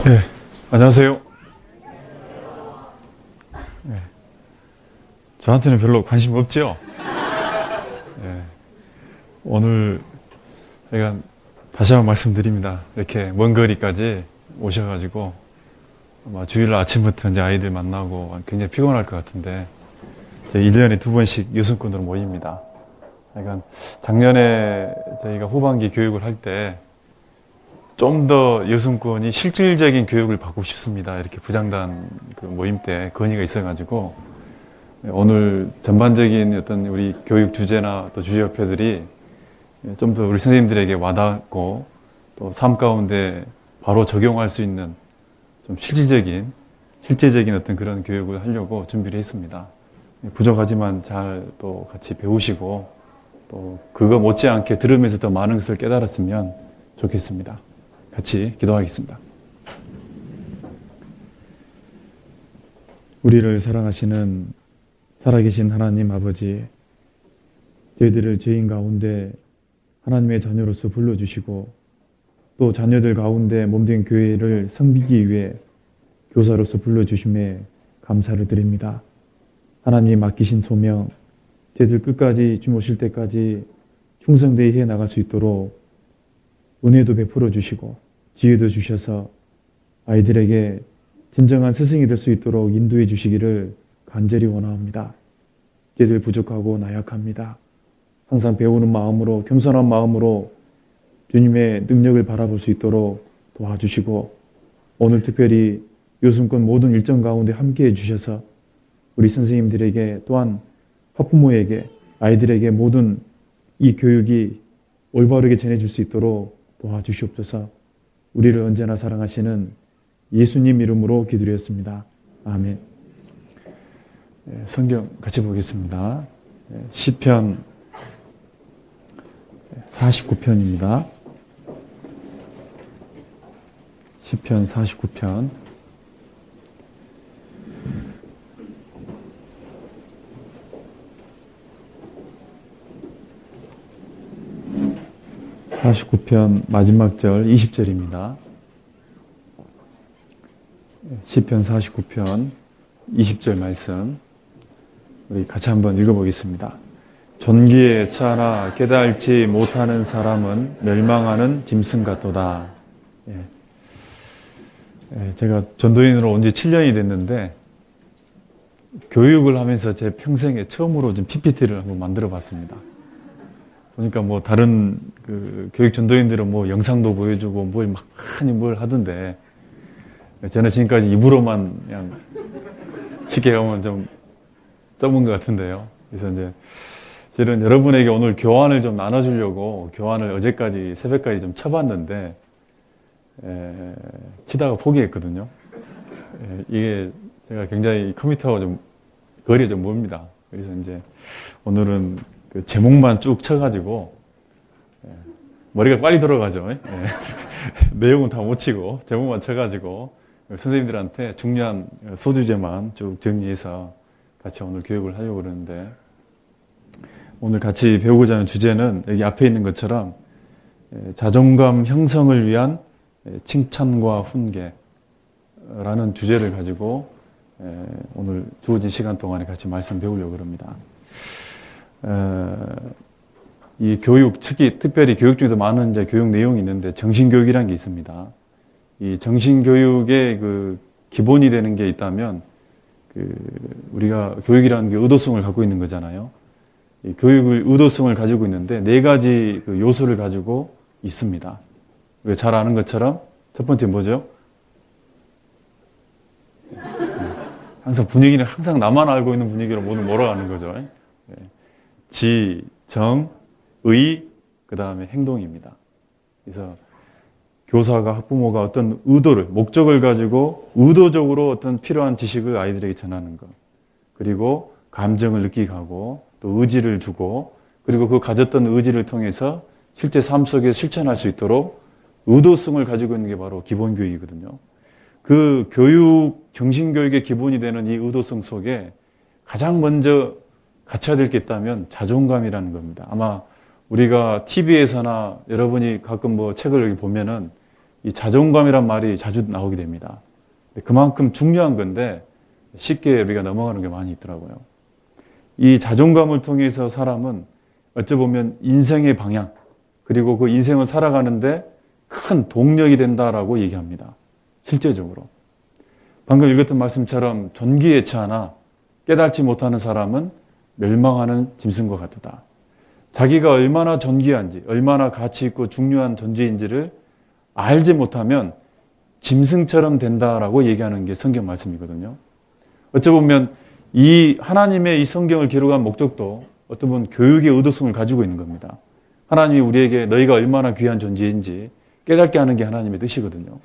네, 안녕하세요. 네, 저한테는 별로 관심 없죠? 네, 오늘 제가 다시 한번 말씀드립니다. 이렇게 먼 거리까지 오셔가지고 아마 주일 아침부터 이제 아이들 만나고 굉장히 피곤할 것 같은데, 1년에 2번씩 유승꾼으로 모입니다. 그러니까 작년에 저희가 후반기 교육을 할 때 좀 더 여성권이 실질적인 교육을 받고 싶습니다. 이렇게 부장단 그 모임 때 건의가 있어가지고 오늘 전반적인 어떤 우리 교육 주제나 또 주제협회들이 좀 더 우리 선생님들에게 와닿고 또 삶 가운데 바로 적용할 수 있는 좀 실제적인 어떤 그런 교육을 하려고 준비를 했습니다. 부족하지만 잘 또 같이 배우시고 또 그거 못지않게 들으면서 더 많은 것을 깨달았으면 좋겠습니다. 같이 기도하겠습니다. 우리를 사랑하시는 살아계신 하나님 아버지, 저희들을 죄인 가운데 하나님의 자녀로서 불러주시고 또 자녀들 가운데 몸된 교회를 섬기기 위해 교사로서 불러주심에 감사를 드립니다. 하나님이 맡기신 소명, 저희들 끝까지 주 오실 때까지 충성되이 해나갈 수 있도록 은혜도 베풀어 주시고 지혜도 주셔서 아이들에게 진정한 스승이 될 수 있도록 인도해 주시기를 간절히 원합니다. 저희들 부족하고 나약합니다. 항상 배우는 마음으로, 겸손한 마음으로 주님의 능력을 바라볼 수 있도록 도와주시고 오늘 특별히 요승권 모든 일정 가운데 함께해 주셔서 우리 선생님들에게 또한 학부모에게 아이들에게 모든 이 교육이 올바르게 전해질 수 있도록 도와주시옵소서. 우리를 언제나 사랑하시는 예수님 이름으로 기도드렸습니다. 아멘. 성경 같이 보겠습니다. 시편 49편입니다. 시편 49편 49편 마지막 절 20절입니다. 시편 49편 20절 말씀 우리 같이 한번 읽어보겠습니다. 존귀에 차라 깨달지 못하는 사람은 멸망하는 짐승 같도다. 제가 전도인으로 온 지 7년이 됐는데 교육을 하면서 제 평생에 처음으로 좀 PPT를 한번 만들어 봤습니다. 보니까 뭐 다른 그 교육 전도인들은 뭐 영상도 보여주고 뭘 하던데 저는 지금까지 입으로만 그냥 쉽게 하면 좀 써본 것 같은데요. 그래서 이제 저는 여러분에게 오늘 교환을 좀 나눠주려고 교환을 어제까지 새벽까지 좀 쳐봤는데 치다가 포기했거든요. 이게 제가 굉장히 컴퓨터하고 좀 거리가 좀 멉니다. 그래서 이제 오늘은 그 제목만 쭉 쳐가지고 머리가 빨리 돌아가죠. 내용은 다 못 치고 제목만 쳐가지고 선생님들한테 중요한 소주제만 쭉 정리해서 같이 오늘 교육을 하려고 그러는데 오늘 같이 배우고자 하는 주제는 여기 앞에 있는 것처럼 자존감 형성을 위한 칭찬과 훈계라는 주제를 가지고 오늘 주어진 시간 동안에 같이 말씀 배우려고 합니다. 이 교육, 특별히 교육 중에도 많은 이제 교육 내용이 있는데 정신교육이라는 게 있습니다. 이 정신교육의 그 기본이 되는 게 있다면 우리가 교육이라는 게 의도성을 갖고 있는 거잖아요. 이 교육을 의도성을 가지고 있는데 4가지 그 요소를 가지고 있습니다. 우리가 잘 아는 것처럼 첫 번째 뭐죠? 항상 분위기는 항상 나만 알고 있는 분위기로 모두 몰아가는 거죠. 지, 정, 의, 그 다음에 행동입니다. 그래서 교사가 학부모가 어떤 의도를, 목적을 가지고 의도적으로 어떤 필요한 지식을 아이들에게 전하는 것. 그리고 감정을 느끼게 하고 또 의지를 주고 그리고 그 가졌던 의지를 통해서 실제 삶 속에 실천할 수 있도록 의도성을 가지고 있는 게 바로 기본 교육이거든요. 그 교육, 정신교육의 기본이 되는 이 의도성 속에 가장 먼저 갖춰야 될 게 있다면 자존감이라는 겁니다. 아마 우리가 TV에서나 여러분이 가끔 뭐 책을 여기 보면은 이 자존감이란 말이 자주 나오게 됩니다. 그만큼 중요한 건데 쉽게 우리가 넘어가는 게 많이 있더라고요. 이 자존감을 통해서 사람은 어찌 보면 인생의 방향, 그리고 그 인생을 살아가는데 큰 동력이 된다라고 얘기합니다. 실제적으로. 방금 읽었던 말씀처럼 존귀예차하나 깨닫지 못하는 사람은 멸망하는 짐승과 같다. 자기가 얼마나 존귀한지, 얼마나 가치 있고 중요한 존재인지를 알지 못하면 짐승처럼 된다라고 얘기하는 게 성경 말씀이거든요. 어찌 보면 이 하나님의 이 성경을 기록한 목적도 어떤 분 교육의 의도성을 가지고 있는 겁니다. 하나님이 우리에게 너희가 얼마나 귀한 존재인지 깨닫게 하는 게 하나님의 뜻이거든요.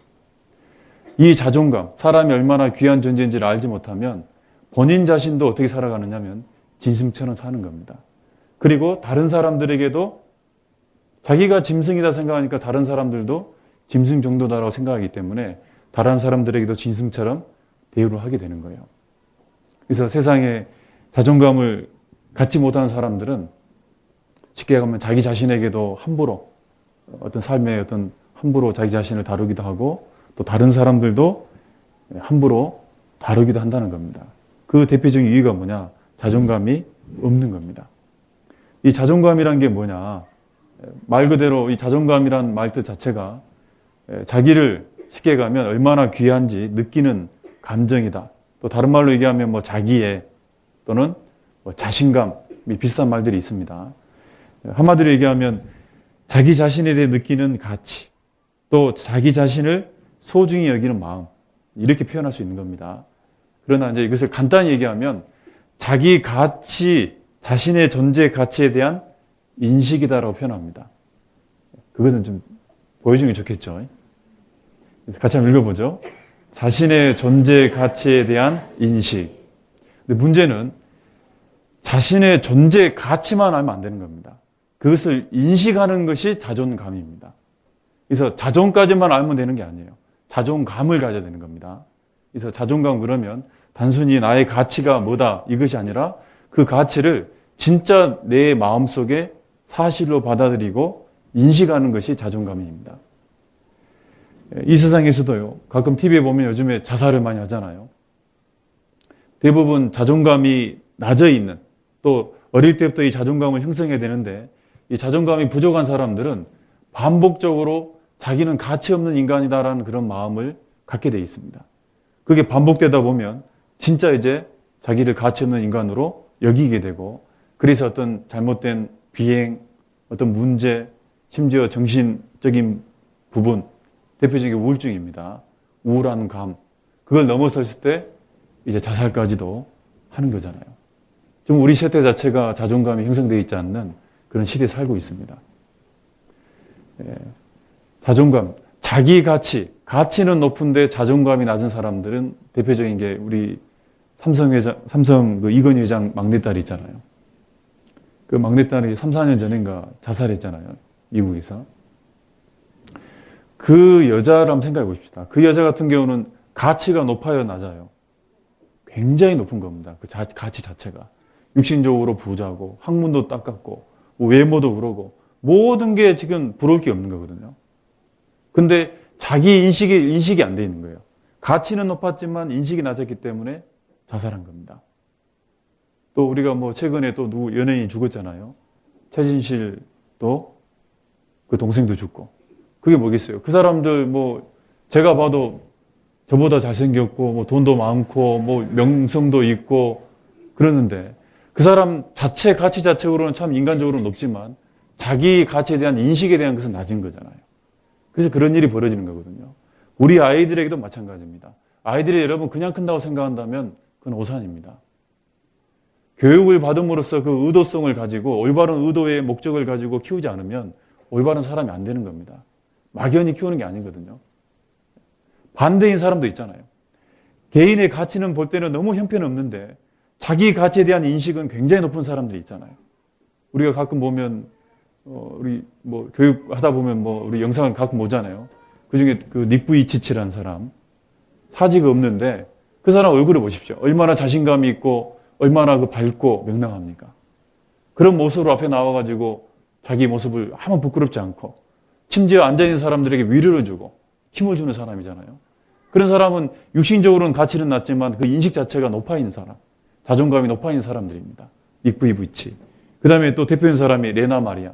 이 자존감, 사람이 얼마나 귀한 존재인지를 알지 못하면 본인 자신도 어떻게 살아가느냐면 짐승처럼 사는 겁니다. 그리고 다른 사람들에게도 자기가 짐승이다 생각하니까 다른 사람들도 짐승 정도다라고 생각하기 때문에 다른 사람들에게도 짐승처럼 대우를 하게 되는 거예요. 그래서 세상에 자존감을 갖지 못하는 사람들은 쉽게 얘기하면 자기 자신에게도 함부로 어떤 삶의 어떤 함부로 자기 자신을 다루기도 하고 또 다른 사람들도 함부로 다루기도 한다는 겁니다. 그 대표적인 이유가 뭐냐? 자존감이 없는 겁니다. 이 자존감이란 게 뭐냐? 말 그대로 이 자존감이란 말 뜻 자체가 자기를 쉽게 가면 얼마나 귀한지 느끼는 감정이다. 또 다른 말로 얘기하면 뭐 자기애 또는 뭐 자신감 비슷한 말들이 있습니다. 한마디로 얘기하면 자기 자신에 대해 느끼는 가치, 또 자기 자신을 소중히 여기는 마음, 이렇게 표현할 수 있는 겁니다. 그러나 이제 이것을 간단히 얘기하면 자기 가치, 자신의 존재 가치에 대한 인식이다라고 표현합니다. 그것은 좀 보여주는 게 좋겠죠. 같이 한번 읽어보죠. 자신의 존재 가치에 대한 인식. 근데 문제는 자신의 존재 가치만 알면 안 되는 겁니다. 그것을 인식하는 것이 자존감입니다. 그래서 자존까지만 알면 되는 게 아니에요. 자존감을 가져야 되는 겁니다. 그래서 자존감 그러면 단순히 나의 가치가 뭐다 이것이 아니라 그 가치를 진짜 내 마음속에 사실로 받아들이고 인식하는 것이 자존감입니다. 이 세상에서도요, 가끔 TV에 보면 요즘에 자살을 많이 하잖아요. 대부분 자존감이 낮아 있는, 또 어릴 때부터 이 자존감을 형성해야 되는데 이 자존감이 부족한 사람들은 반복적으로 자기는 가치 없는 인간이다라는 그런 마음을 갖게 돼 있습니다. 그게 반복되다 보면 진짜 이제 자기를 가치 없는 인간으로 여기게 되고, 그래서 어떤 잘못된 비행, 어떤 문제, 심지어 정신적인 부분, 대표적인 우울증입니다. 우울한 감, 그걸 넘어섰을 때 이제 자살까지도 하는 거잖아요. 지금 우리 세대 자체가 자존감이 형성되어 있지 않는 그런 시대에 살고 있습니다. 자존감, 자기 가치, 가치는 높은데 자존감이 낮은 사람들은 대표적인 게 우리 삼성 그 이건희 회장 막내딸이 있잖아요. 그 막내딸이 3, 4년 전인가 자살했잖아요. 미국에서. 그 여자를 한번 생각해 보십시다. 그 여자 같은 경우는 가치가 높아요, 낮아요? 굉장히 높은 겁니다. 그 가치 자체가. 육신적으로 부자고, 학문도 닦았고, 외모도 그러고, 모든 게 지금 부러울 게 없는 거거든요. 근데 자기 인식이 안 돼 있는 거예요. 가치는 높았지만 인식이 낮았기 때문에 자살한 겁니다. 또 우리가 뭐 최근에 또 누구 연예인이 죽었잖아요. 최진실도 그 동생도 죽고. 그게 뭐겠어요? 그 사람들 뭐 제가 봐도 저보다 잘생겼고 뭐 돈도 많고 뭐 명성도 있고 그러는데 그 사람 자체 가치 자체로는 참 인간적으로 높지만 자기 가치에 대한 인식에 대한 것은 낮은 거잖아요. 그래서 그런 일이 벌어지는 거거든요. 우리 아이들에게도 마찬가지입니다. 아이들이 여러분 그냥 큰다고 생각한다면 그건 오산입니다. 교육을 받음으로써 그 의도성을 가지고 올바른 의도의 목적을 가지고 키우지 않으면 올바른 사람이 안 되는 겁니다. 막연히 키우는 게 아니거든요. 반대인 사람도 있잖아요. 개인의 가치는 볼 때는 너무 형편없는데 자기 가치에 대한 인식은 굉장히 높은 사람들이 있잖아요. 우리가 가끔 보면 우리 뭐 교육하다 보면 뭐 우리 영상을 가끔 보잖아요. 그중에 그 닉 부이치치라는 사람 사지가 없는데 그 사람 얼굴을 보십시오. 얼마나 자신감이 있고 얼마나 그 밝고 명랑합니까? 그런 모습으로 앞에 나와가지고 자기 모습을 아무 부끄럽지 않고 심지어 앉아있는 사람들에게 위로를 주고 힘을 주는 사람이잖아요. 그런 사람은 육신적으로는 가치는 낮지만 그 인식 자체가 높아 있는 사람, 자존감이 높아 있는 사람들입니다. 닉부이부이치. 그 다음에 또 대표인 사람이 레나 마리아.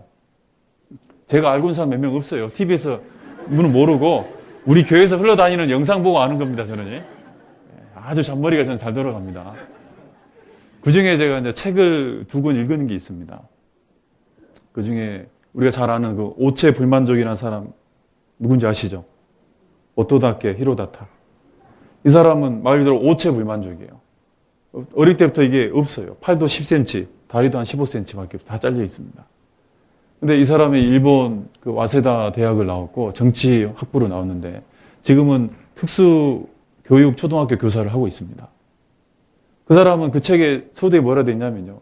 제가 알고 있는 사람 몇 명 없어요. TV에서 문은 모르고 우리 교회에서 흘러다니는 영상 보고 아는 겁니다. 저는 아주 잔머리가 저는 잘 돌아갑니다. 그 중에 제가 이제 책을 2권 읽은 게 있습니다. 그 중에 우리가 잘 아는 그 오체 불만족이라는 사람 누군지 아시죠? 오토다케 히로다타. 이 사람은 말 그대로 오체 불만족이에요. 어릴 때부터 이게 없어요. 팔도 10cm, 다리도 한 15cm밖에 다 잘려 있습니다. 근데 이 사람이 일본 그 와세다 대학을 나왔고 정치 학부로 나왔는데 지금은 특수 교육 초등학교 교사를 하고 있습니다. 그 사람은 그 책에 서두에 뭐라 돼 있냐면요.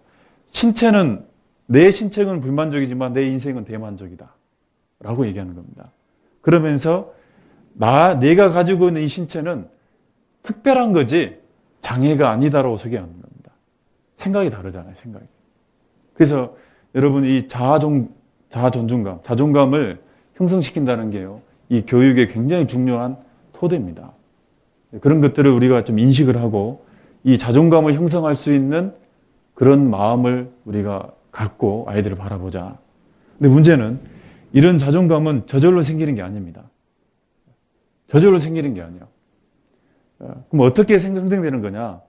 내 신체는 불만족이지만 내 인생은 대만족이다. 라고 얘기하는 겁니다. 그러면서 내가 가지고 있는 이 신체는 특별한 거지 장애가 아니다라고 소개하는 겁니다. 생각이 다르잖아요, 생각이. 그래서 여러분 이 자아존중감, 자존감을 형성시킨다는 게요. 이 교육에 굉장히 중요한 토대입니다. 그런 것들을 우리가 좀 인식을 하고 이 자존감을 형성할 수 있는 그런 마음을 우리가 갖고 아이들을 바라보자. 근데 문제는 이런 자존감은 저절로 생기는 게 아닙니다. 저절로 생기는 게 아니에요. 그럼 어떻게 형성되는 거냐?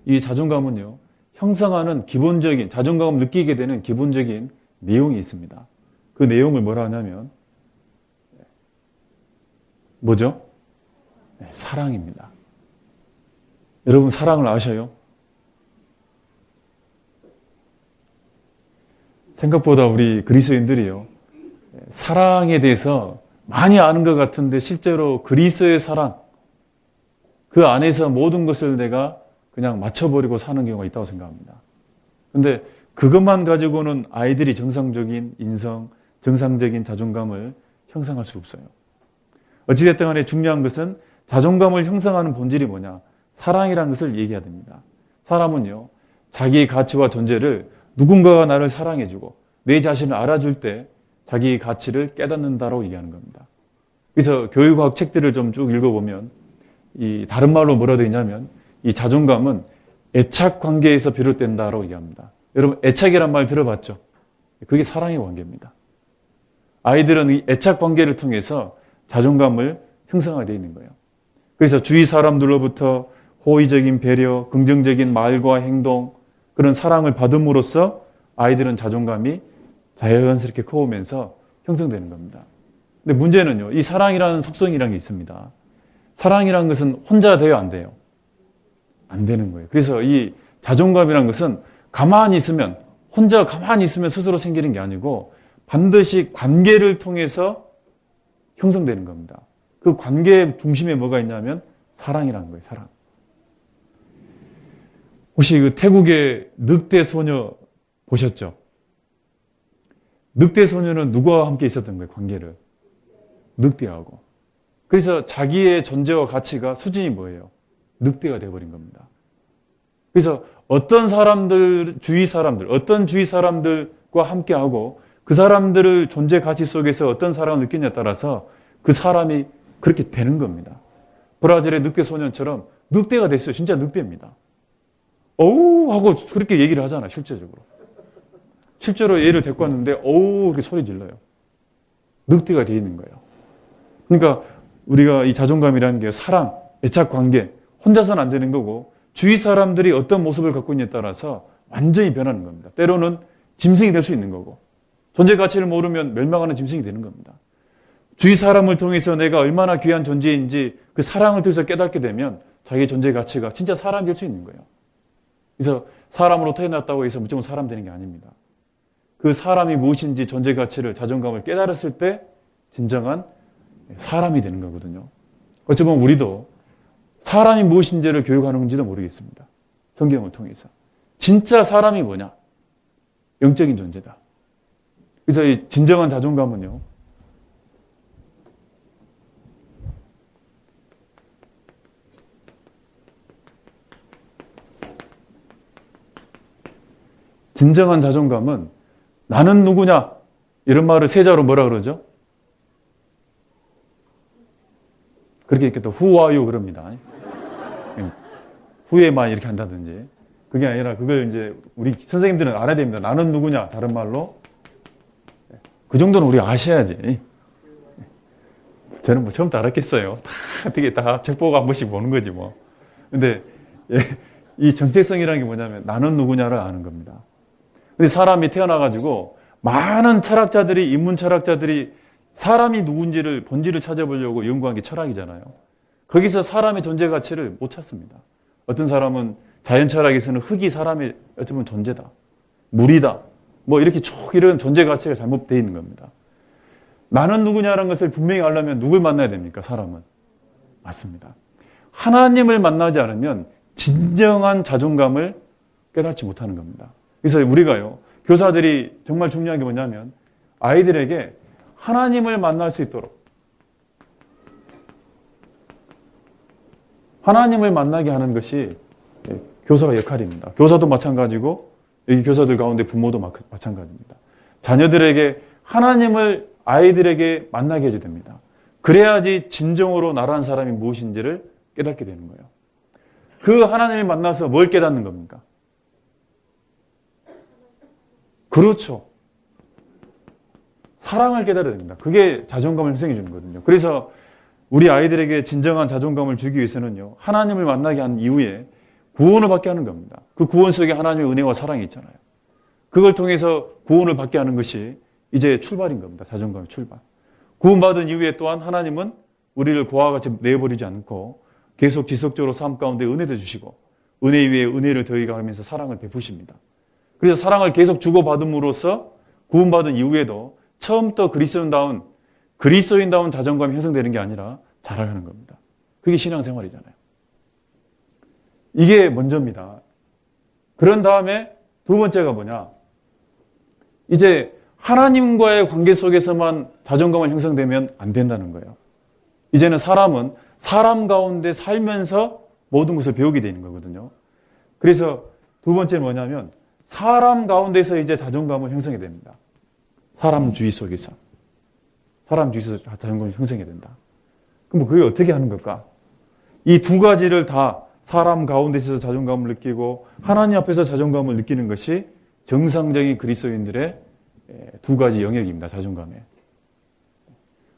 이 자존감은요, 형성하는 기본적인, 자존감을 느끼게 되는 기본적인 내용이 있습니다. 그 내용을 뭐라 하냐면, 뭐죠? 네, 사랑입니다. 여러분, 사랑을 아셔요? 생각보다 우리 그리스도인들이요, 사랑에 대해서 많이 아는 것 같은데 실제로 그리스도의 사랑, 그 안에서 모든 것을 내가 그냥 맞춰버리고 사는 경우가 있다고 생각합니다. 근데 그것만 가지고는 아이들이 정상적인 인성, 정상적인 자존감을 형성할 수 없어요. 어찌됐든 간에 중요한 것은 자존감을 형성하는 본질이 뭐냐? 사랑이라는 것을 얘기해야 됩니다. 사람은요, 자기의 가치와 존재를 누군가가 나를 사랑해주고 내 자신을 알아줄 때 자기의 가치를 깨닫는다라고 얘기하는 겁니다. 그래서 교육학 책들을 좀 쭉 읽어보면 이 다른 말로 뭐라 되어 있냐면 이 자존감은 애착 관계에서 비롯된다라고 얘기합니다. 여러분 애착이란 말 들어봤죠? 그게 사랑의 관계입니다. 아이들은 이 애착 관계를 통해서 자존감을 형성하게 되어 있는 거예요. 그래서 주위 사람들로부터 호의적인 배려, 긍정적인 말과 행동, 그런 사랑을 받음으로써 아이들은 자존감이 자연스럽게 커오면서 형성되는 겁니다. 근데 문제는요, 이 사랑이라는 속성이라는 게 있습니다. 사랑이라는 것은 혼자 돼요, 안 돼요? 안 되는 거예요. 그래서 이 자존감이라는 것은 혼자 가만히 있으면 스스로 생기는 게 아니고 반드시 관계를 통해서 형성되는 겁니다. 그 관계의 중심에 뭐가 있냐면 사랑이라는 거예요, 사랑. 혹시 그 태국의 늑대 소녀 보셨죠? 늑대 소녀는 누구와 함께 있었던 거예요, 관계를? 늑대하고. 그래서 자기의 존재와 가치가 수준이 뭐예요? 늑대가 되어버린 겁니다. 그래서 어떤 주위 사람들과 함께하고 그 사람들을 존재 가치 속에서 어떤 사랑을 느끼냐에 따라서 그 사람이 그렇게 되는 겁니다. 브라질의 늑대 소년처럼 늑대가 됐어요. 진짜 늑대입니다. 어우 하고 그렇게 얘기를 하잖아요. 실제로 얘를 데리고 왔는데 어우 이렇게 소리 질러요. 늑대가 돼 있는 거예요. 그러니까 우리가 이 자존감이라는 게 사랑, 애착 관계, 혼자서는 안 되는 거고 주위 사람들이 어떤 모습을 갖고 있느냐에 따라서 완전히 변하는 겁니다. 때로는 짐승이 될 수 있는 거고 존재 가치를 모르면 멸망하는 짐승이 되는 겁니다. 주위 사람을 통해서 내가 얼마나 귀한 존재인지 그 사랑을 통해서 깨닫게 되면 자기 존재 가치가 진짜 사람이 될 수 있는 거예요. 그래서 사람으로 태어났다고 해서 무조건 사람 되는 게 아닙니다. 그 사람이 무엇인지 존재 가치를, 자존감을 깨달았을 때 진정한 사람이 되는 거거든요. 어찌 보면 우리도 사람이 무엇인지를 교육하는지도 모르겠습니다. 성경을 통해서. 진짜 사람이 뭐냐? 영적인 존재다. 그래서 이 진정한 자존감은요, 진정한 자존감은 나는 누구냐? 이런 말을 세자로 뭐라 그러죠? 그렇게 이렇게 또 who are you 그럽니다. who am I 이렇게 한다든지. 그게 아니라 그걸 이제 우리 선생님들은 알아야 됩니다. 나는 누구냐? 다른 말로. 그 정도는 우리가 아셔야지. 저는 뭐 처음부터 알았겠어요. 어떻게 다 책 보고 한 번씩 보는 거지 뭐. 근데 이 정체성이라는 게 뭐냐면 나는 누구냐를 아는 겁니다. 근데 사람이 태어나가지고 많은 철학자들이, 인문 철학자들이 사람이 누군지를, 본질을 찾아보려고 연구한 게 철학이잖아요. 거기서 사람의 존재 가치를 못 찾습니다. 어떤 사람은 자연 철학에서는 흙이 사람의 어쩌면 존재다. 물이다. 뭐 이렇게 쭉 이런 존재 가치가 잘못되어 있는 겁니다. 나는 누구냐라는 것을 분명히 알려면 누굴 만나야 됩니까? 사람은. 맞습니다. 하나님을 만나지 않으면 진정한 자존감을 깨닫지 못하는 겁니다. 그래서 우리가요, 교사들이 정말 중요한 게 뭐냐면 아이들에게 하나님을 만날 수 있도록 하나님을 만나게 하는 것이 교사의 역할입니다. 교사도 마찬가지고 여기 교사들 가운데 부모도 마찬가지입니다. 자녀들에게 하나님을 아이들에게 만나게 해줘야 됩니다. 그래야지 진정으로 나라는 사람이 무엇인지를 깨닫게 되는 거예요. 그 하나님을 만나서 뭘 깨닫는 겁니까? 그렇죠. 사랑을 깨달아야 됩니다. 그게 자존감을 형성해 주는 거거든요. 그래서 우리 아이들에게 진정한 자존감을 주기 위해서는요, 하나님을 만나게 한 이후에 구원을 받게 하는 겁니다. 그 구원 속에 하나님의 은혜와 사랑이 있잖아요. 그걸 통해서 구원을 받게 하는 것이 이제 출발인 겁니다. 자존감의 출발. 구원받은 이후에 또한 하나님은 우리를 고와 같이 내버리지 않고 계속 지속적으로 삶 가운데 은혜도 주시고 은혜 위에 은혜를 더해가면서 사랑을 베푸십니다. 그래서 사랑을 계속 주고받음으로써 구원받은 이후에도 처음부터 그리스도인다운 자존감이 형성되는 게 아니라 자라가는 겁니다. 그게 신앙생활이잖아요. 이게 먼저입니다. 그런 다음에 두 번째가 뭐냐? 이제 하나님과의 관계 속에서만 자존감을 형성되면 안 된다는 거예요. 이제는 사람은 사람 가운데 살면서 모든 것을 배우게 되는 거거든요. 그래서 두 번째는 뭐냐면 사람 가운데서 이제 자존감을 형성해야 됩니다. 사람주의 속에서. 사람주의에서 자존감을 형성해야 된다. 그럼 그게 어떻게 하는 걸까? 이 두 가지를 다 사람 가운데서 자존감을 느끼고 하나님 앞에서 자존감을 느끼는 것이 정상적인 그리스도인들의 두 가지 영역입니다. 자존감에.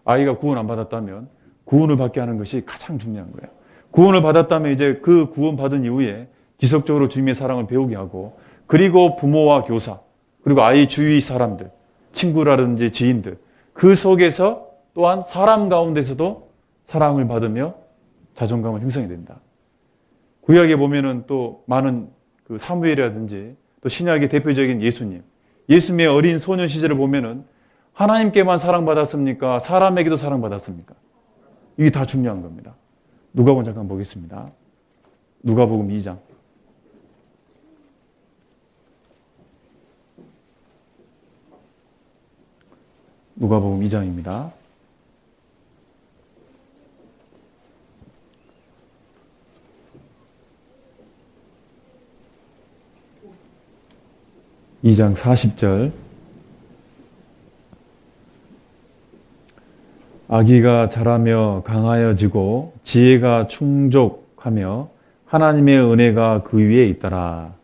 아이가 구원 안 받았다면 구원을 받게 하는 것이 가장 중요한 거예요. 구원을 받았다면 이제 그 구원 받은 이후에 지속적으로 주님의 사랑을 배우게 하고 그리고 부모와 교사 그리고 아이 주위 사람들 친구라든지 지인들 그 속에서 또한 사람 가운데서도 사랑을 받으며 자존감을 형성해야 된다. 구약에 보면은 또 많은 그 사무엘이라든지 또 신약의 대표적인 예수님의 어린 소년 시절을 보면은 하나님께만 사랑받았습니까? 사람에게도 사랑받았습니까? 이게 다 중요한 겁니다. 누가복음 잠깐 보겠습니다. 누가복음 2장. 누가복음 2장입니다. (2장) 40절. 아기가 자라며 강하여지고 지혜가 충족하며 하나님의 은혜가 그 위에 있더라.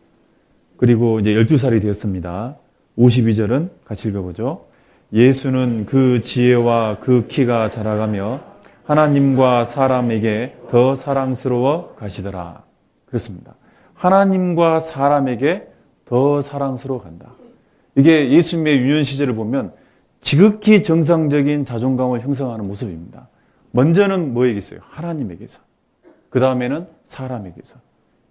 그리고 이제 12살이 되었습니다. 52절은 같이 읽어보죠. 예수는 그 지혜와 그 키가 자라가며 하나님과 사람에게 더 사랑스러워 가시더라. 그렇습니다. 하나님과 사람에게 더 사랑스러워 간다. 이게 예수님의 유년 시절을 보면 지극히 정상적인 자존감을 형성하는 모습입니다. 먼저는 뭐에게서요? 하나님에게서. 그 다음에는 사람에게서.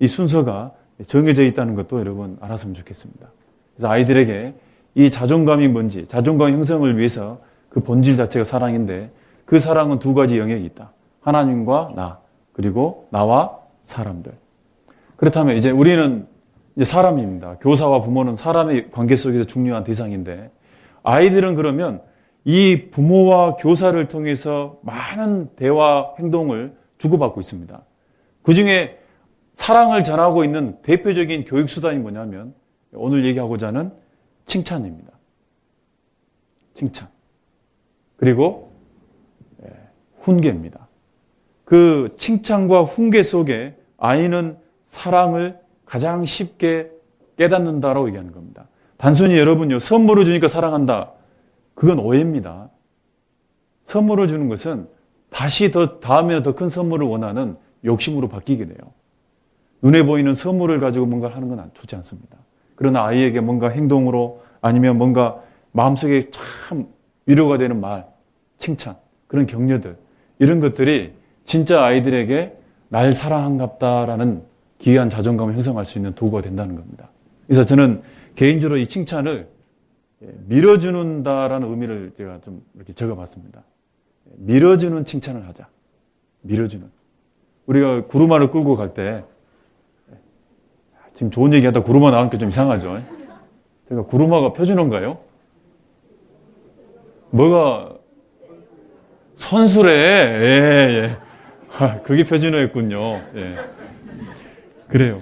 이 순서가 정해져 있다는 것도 여러분 알았으면 좋겠습니다. 그래서 아이들에게 이 자존감이 뭔지, 자존감 형성을 위해서 그 본질 자체가 사랑인데 그 사랑은 두 가지 영역이 있다. 하나님과 나, 그리고 나와 사람들. 그렇다면 이제 우리는 이제 사람입니다. 교사와 부모는 사람의 관계 속에서 중요한 대상인데 아이들은 그러면 이 부모와 교사를 통해서 많은 대화, 행동을 주고받고 있습니다. 그 중에 사랑을 전하고 있는 대표적인 교육수단이 뭐냐면 오늘 얘기하고자 하는 칭찬입니다. 칭찬. 그리고 훈계입니다. 그 칭찬과 훈계 속에 아이는 사랑을 가장 쉽게 깨닫는다라고 얘기하는 겁니다. 단순히 여러분요, 선물을 주니까 사랑한다. 그건 오해입니다. 선물을 주는 것은 다시 다음에는 더 큰 선물을 원하는 욕심으로 바뀌게 돼요. 눈에 보이는 선물을 가지고 뭔가를 하는 건 좋지 않습니다. 그러나 아이에게 뭔가 행동으로 아니면 뭔가 마음속에 참 위로가 되는 말, 칭찬, 그런 격려들, 이런 것들이 진짜 아이들에게 날 사랑한갑다라는 기이한 자존감을 형성할 수 있는 도구가 된다는 겁니다. 그래서 저는 개인적으로 이 칭찬을 밀어주는다라는 의미를 제가 좀 이렇게 적어봤습니다. 밀어주는 칭찬을 하자. 밀어주는. 우리가 구루마를 끌고 갈 때, 지금 좋은 얘기 하다 구루마 나오니까 좀 이상하죠? 제가 구루마가 표준어인가요? 뭐가, 선수래. 예. 그게 표준어였군요. 예. 그래요.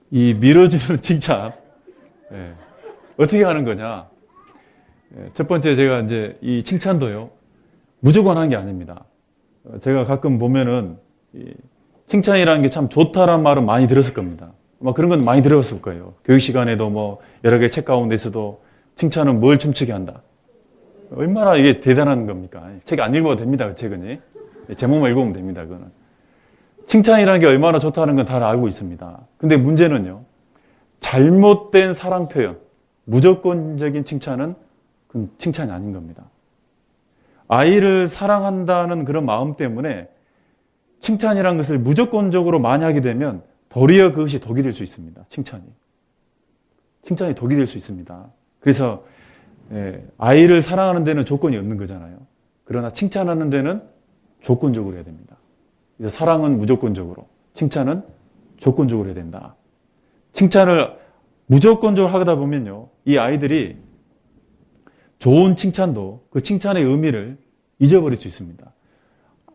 이 밀어주는 칭찬. 예. 어떻게 하는 거냐? 첫 번째 제가 이제 이 칭찬도요, 무조건 하는 게 아닙니다. 제가 가끔 보면은 칭찬이라는 게 참 좋다라는 말은 많이 들었을 겁니다. 막 그런 건 많이 들어봤을 거예요. 교육 시간에도 뭐 여러 개 책 가운데서도 칭찬은 뭘 춤추게 한다. 얼마나 이게 대단한 겁니까? 책 안 읽어도 됩니다. 그 책은. 제목만 읽으면 됩니다. 그거는. 칭찬이라는 게 얼마나 좋다는 건 다 알고 있습니다. 근데 문제는요, 잘못된 사랑 표현, 무조건적인 칭찬은 그건 칭찬이 아닌 겁니다. 아이를 사랑한다는 그런 마음 때문에 칭찬이라는 것을 무조건적으로 많이 하게 되면 도리어 그것이 독이 될 수 있습니다. 칭찬이 독이 될 수 있습니다. 그래서 아이를 사랑하는 데는 조건이 없는 거잖아요. 그러나 칭찬하는 데는 조건적으로 해야 됩니다. 그래서 사랑은 무조건적으로, 칭찬은 조건적으로 해야 된다. 칭찬을 무조건적으로 하다 보면요, 이 아이들이 좋은 칭찬도 그 칭찬의 의미를 잊어버릴 수 있습니다.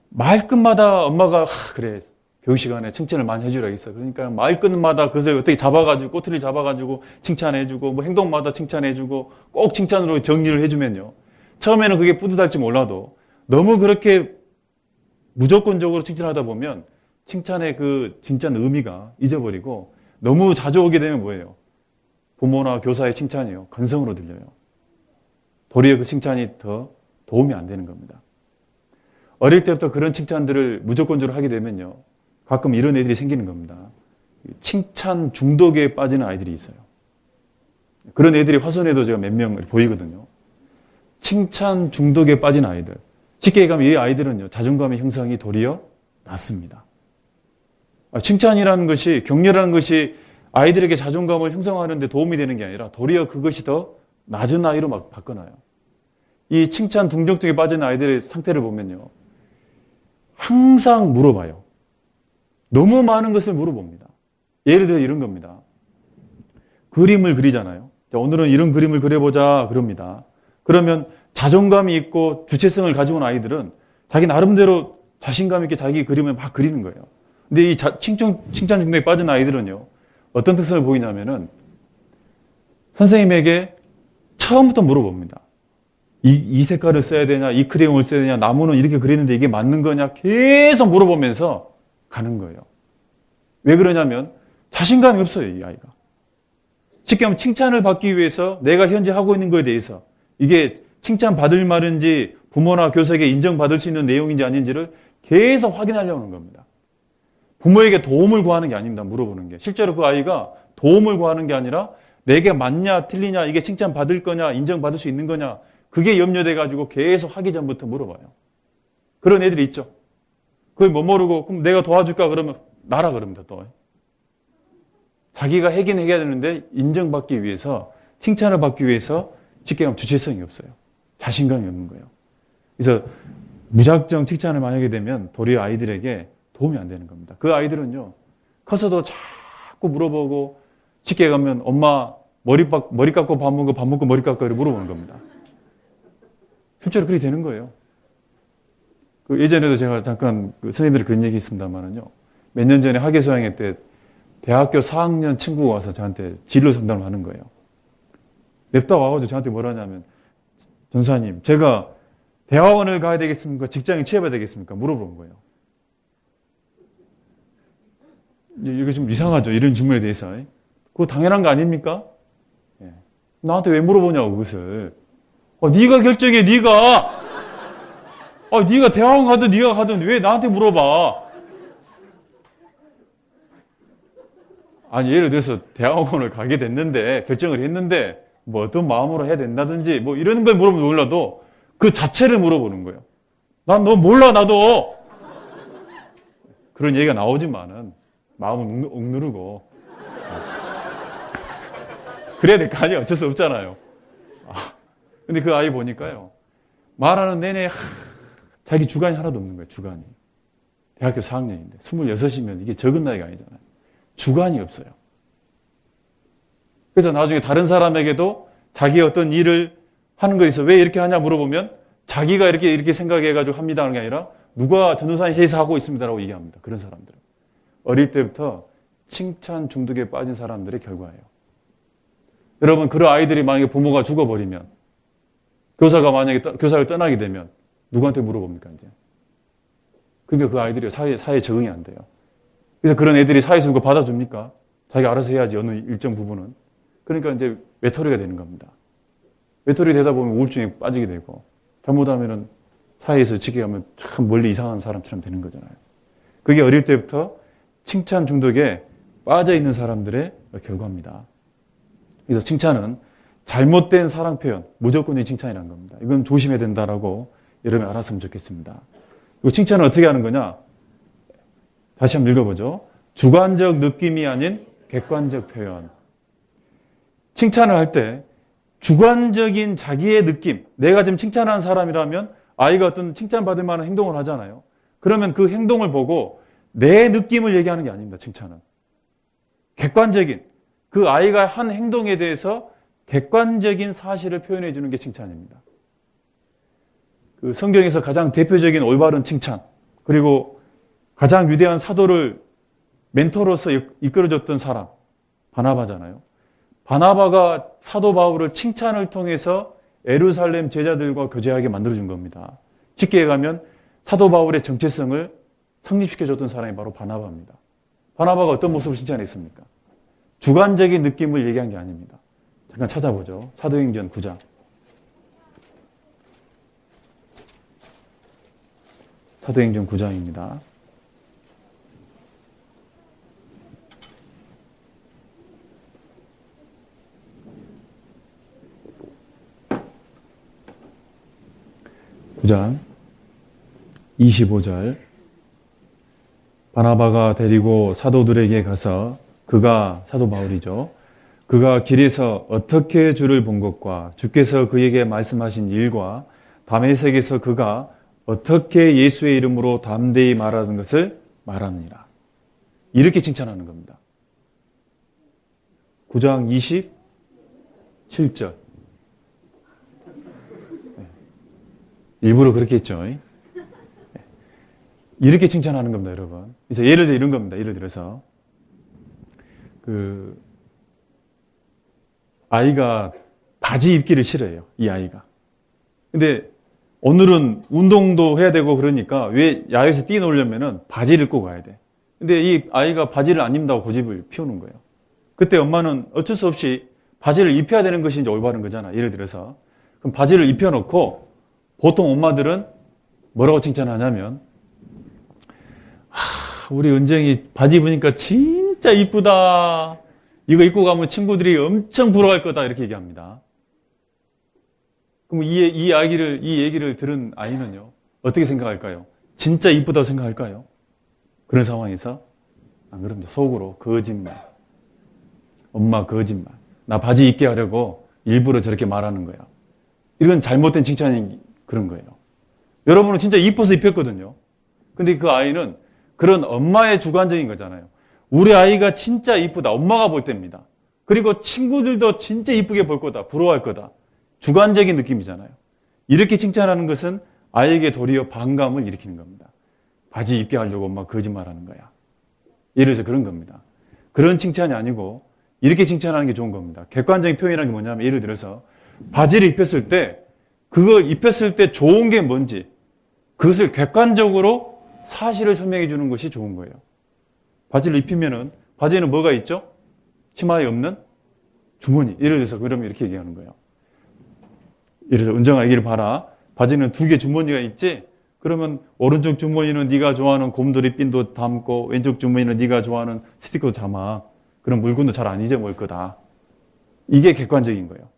말끝마다 엄마가 그래, 교육 시간에 칭찬을 많이 해주라 했어. 그러니까 말끝마다 그것을 어떻게 잡아가지고 꼬투리 잡아가지고 칭찬해주고 뭐 행동마다 칭찬해주고 꼭 칭찬으로 정리를 해주면요, 처음에는 그게 뿌듯할지 몰라도 너무 그렇게 무조건적으로 칭찬하다 보면 칭찬의 그 진짜 의미가 잊어버리고 너무 자주 오게 되면 뭐예요? 부모나 교사의 칭찬이요, 건성으로 들려요. 도리어 그 칭찬이 더 도움이 안 되는 겁니다. 어릴 때부터 그런 칭찬들을 무조건적으로 하게 되면요, 가끔 이런 애들이 생기는 겁니다. 칭찬 중독에 빠지는 아이들이 있어요. 그런 애들이 화선에도 제가 몇 명 보이거든요. 칭찬 중독에 빠진 아이들. 쉽게 얘기하면 이 아이들은요, 자존감의 형성이 도리어 낮습니다. 칭찬이라는 것이, 격려라는 것이 아이들에게 자존감을 형성하는 데 도움이 되는 게 아니라 도리어 그것이 더 낮은 아이로 막 바꿔놔요. 이 칭찬 중독에 빠진 아이들의 상태를 보면요, 항상 물어봐요. 너무 많은 것을 물어봅니다. 예를 들어 이런 겁니다. 그림을 그리잖아요. 자, 오늘은 이런 그림을 그려보자 그럽니다. 그러면 자존감이 있고 주체성을 가지고 온 아이들은 자기 나름대로 자신감 있게 자기 그림을 막 그리는 거예요. 근데 이 칭찬 중독에 빠진 아이들은요, 어떤 특성을 보이냐면은 선생님에게 처음부터 물어봅니다. 이 색깔을 써야 되냐, 이 크레용을 써야 되냐, 나무는 이렇게 그리는데 이게 맞는 거냐, 계속 물어보면서 가는 거예요. 왜 그러냐면 자신감이 없어요, 이 아이가. 쉽게 하면 칭찬을 받기 위해서 내가 현재 하고 있는 거에 대해서 이게 칭찬받을 말인지 부모나 교사에게 인정받을 수 있는 내용인지 아닌지를 계속 확인하려고 하는 겁니다. 부모에게 도움을 구하는 게 아닙니다, 물어보는 게. 실제로 그 아이가 도움을 구하는 게 아니라 내게 맞냐, 틀리냐, 이게 칭찬받을 거냐, 인정받을 수 있는 거냐, 그게 염려돼가지고 계속 하기 전부터 물어봐요. 그런 애들이 있죠. 그걸 못 모르고, 그럼 내가 도와줄까? 그러면 나라 그럽니다, 또. 자기가 하긴 해야 되는데 인정받기 위해서, 칭찬을 받기 위해서 쉽게 하면 주체성이 없어요. 자신감이 없는 거예요. 그래서 무작정 칭찬을 많이 하게 되면 도리어 아이들에게 도움이 안 되는 겁니다. 그 아이들은요, 커서도 자꾸 물어보고, 쉽게 가면 엄마 머리 깎고 밥 먹고 머리 깎고 이렇게 물어보는 겁니다. 실제로 그렇게 되는 거예요. 예전에도 제가 잠깐 선생님들이 그런 얘기 했습니다만은요, 몇 년 전에 학예소양회 때 대학교 4학년 친구가 와서 저한테 진로 상담을 하는 거예요. 냅다 와가지고 저한테 뭐라냐면, 전사님, 제가 대학원을 가야 되겠습니까? 직장에 취업해야 되겠습니까? 물어본 거예요. 이거 좀 이상하죠? 이런 질문에 대해서. 그거 당연한 거 아닙니까? 예. 나한테 왜 물어보냐고, 그것을. 네가 결정해, 네가! 네가 대학원 가든 네가 가든 왜 나한테 물어봐? 아니, 예를 들어서 대학원을 가게 됐는데, 결정을 했는데, 뭐 어떤 마음으로 해야 된다든지, 뭐 이런 걸 물어보면 몰라도 그 자체를 물어보는 거예요. 난 너 몰라, 나도! 그런 얘기가 나오지만은, 마음은 억누르고. 그래야 될 거 아니에요. 어쩔 수 없잖아요. 근데 그 아이 보니까요. 말하는 내내 자기 주관이 하나도 없는 거예요. 주관이. 대학교 4학년인데 26이면 이게 적은 나이가 아니잖아요. 주관이 없어요. 그래서 나중에 다른 사람에게도 자기 어떤 일을 하는 거에 있어 왜 이렇게 하냐 물어보면 자기가 이렇게 생각해가지고 합니다 하는 게 아니라 누가 전도사님 해서 하고 있습니다라고 얘기합니다. 그런 사람들은. 어릴 때부터 칭찬 중독에 빠진 사람들의 결과예요. 여러분, 그런 아이들이 만약에 부모가 죽어버리면 교사가 만약에 교사를 떠나게 되면 누구한테 물어봅니까, 이제? 그러니까 그 아이들이 사회에 적응이 안 돼요. 그래서 그런 애들이 사회에서 그거 받아줍니까? 자기가 알아서 해야지, 어느 일정 부분은. 그러니까 이제 외톨이가 되는 겁니다. 외톨이 되다 보면 우울증에 빠지게 되고, 잘못하면은 사회에서 지켜가면 참 멀리 이상한 사람처럼 되는 거잖아요. 그게 어릴 때부터 칭찬 중독에 빠져 있는 사람들의 결과입니다. 그래서 칭찬은 잘못된 사랑 표현, 무조건적인 칭찬이라는 겁니다. 이건 조심해야 된다라고 여러분이 알았으면 좋겠습니다. 그리고 칭찬은 어떻게 하는 거냐? 다시 한번 읽어보죠. 주관적 느낌이 아닌 객관적 표현. 칭찬을 할 때 주관적인 자기의 느낌, 내가 지금 칭찬하는 사람이라면 아이가 어떤 칭찬받을 만한 행동을 하잖아요. 그러면 그 행동을 보고 내 느낌을 얘기하는 게 아닙니다. 칭찬은. 객관적인, 그 아이가 한 행동에 대해서 객관적인 사실을 표현해 주는 게 칭찬입니다. 그 성경에서 가장 대표적인 올바른 칭찬, 그리고 가장 위대한 사도를 멘토로서 이끌어줬던 사람, 바나바잖아요. 바나바가 사도 바울을 칭찬을 통해서 예루살렘 제자들과 교제하게 만들어준 겁니다. 쉽게 얘기하면 사도 바울의 정체성을 성립시켜줬던 사람이 바로 바나바입니다. 바나바가 어떤 모습을 칭찬했습니까? 주관적인 느낌을 얘기한 게 아닙니다. 잠깐 찾아보죠. 사도행전 9장. 사도행전 9장입니다. 장 25절. 바나바가 데리고 사도들에게 가서 그가 사도 바울이죠. 그가 길에서 어떻게 주를 본 것과 주께서 그에게 말씀하신 일과 다메섹에서 그가 어떻게 예수의 이름으로 담대히 말하는 것을 말하느니라. 이렇게 칭찬하는 겁니다. 9장 27절. 일부러 그렇게 했죠. 이렇게 칭찬하는 겁니다, 여러분. 그래서 예를 들어 이런 겁니다. 예를 들어서 아이가 바지 입기를 싫어해요. 이 아이가. 근데 오늘은 운동도 해야 되고 그러니까 왜 야외에서 뛰어놀려면은 바지를 입고 가야 돼. 근데 이 아이가 바지를 안 입는다고 고집을 피우는 거예요. 그때 엄마는 어쩔 수 없이 바지를 입혀야 되는 것이 이제 올바른 거잖아. 예를 들어서. 그럼 바지를 입혀놓고 보통 엄마들은 뭐라고 칭찬하냐면, 우리 은정이 바지 입으니까 진짜 이쁘다. 이거 입고 가면 친구들이 엄청 부러워할 거다. 이렇게 얘기합니다. 그럼 이 얘기를 들은 아이는요, 어떻게 생각할까요? 진짜 이쁘다고 생각할까요? 그런 상황에서? 안 그럽니다. 속으로 거짓말. 엄마 거짓말. 나 바지 입게 하려고 일부러 저렇게 말하는 거야. 이건 잘못된 칭찬이 그런 거예요. 여러분은 진짜 이뻐서 입혔거든요. 근데 그 아이는 그런 엄마의 주관적인 거잖아요. 우리 아이가 진짜 이쁘다. 엄마가 볼 때입니다. 그리고 친구들도 진짜 이쁘게 볼 거다. 부러워할 거다. 주관적인 느낌이잖아요. 이렇게 칭찬하는 것은 아이에게 도리어 반감을 일으키는 겁니다. 바지 입게 하려고 엄마 거짓말하는 거야. 예를 들어서 그런 겁니다. 그런 칭찬이 아니고 이렇게 칭찬하는 게 좋은 겁니다. 객관적인 표현이라는 게 뭐냐면 예를 들어서 바지를 입혔을 때 그거 입혔을 때 좋은 게 뭔지 그것을 객관적으로 사실을 설명해 주는 것이 좋은 거예요. 바지를 입히면은 바지에는 뭐가 있죠? 치마에 없는 주머니. 예를 들어서 그러면 이렇게 얘기하는 거예요. 예를 들어 은정아 이기를 봐라. 바지는 2개 주머니가 있지? 그러면 오른쪽 주머니는 네가 좋아하는 곰돌이 핀도 담고 왼쪽 주머니는 네가 좋아하는 스티커도 담아. 그럼 물건도 잘 안 잊어먹을 거다. 이게 객관적인 거예요.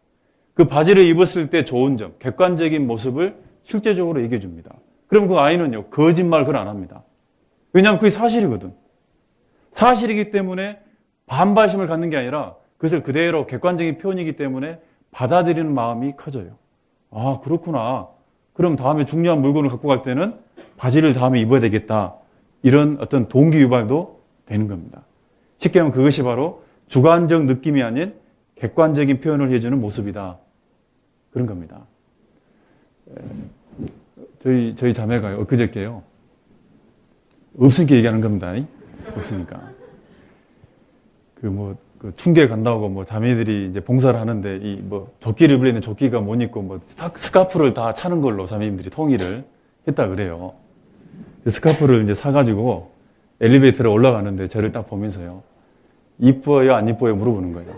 그 바지를 입었을 때 좋은 점, 객관적인 모습을 실제적으로 얘기해 줍니다. 그럼 그 아이는요, 거짓말 그걸 안 합니다. 왜냐하면 그게 사실이거든. 사실이기 때문에 반발심을 갖는 게 아니라 그것을 그대로 객관적인 표현이기 때문에 받아들이는 마음이 커져요. 아, 그렇구나. 그럼 다음에 중요한 물건을 갖고 갈 때는 바지를 다음에 입어야 되겠다. 이런 어떤 동기 유발도 되는 겁니다. 쉽게 하면 그것이 바로 주관적 느낌이 아닌 객관적인 표현을 해주는 모습이다. 그런 겁니다. 저희 자매가요, 엊그저께요. 없으니까 얘기하는 겁니다. 없으니까. 그 충계 간다고 자매들이 이제 봉사를 하는데 조끼를 입으려 했는데 조끼가 못 입고 스카프를 다 차는 걸로 자매님들이 통일을 했다 그래요. 스카프를 이제 사가지고 엘리베이터로 올라가는데 저를 딱 보면서요. 이뻐요, 안 이뻐요? 물어보는 거예요.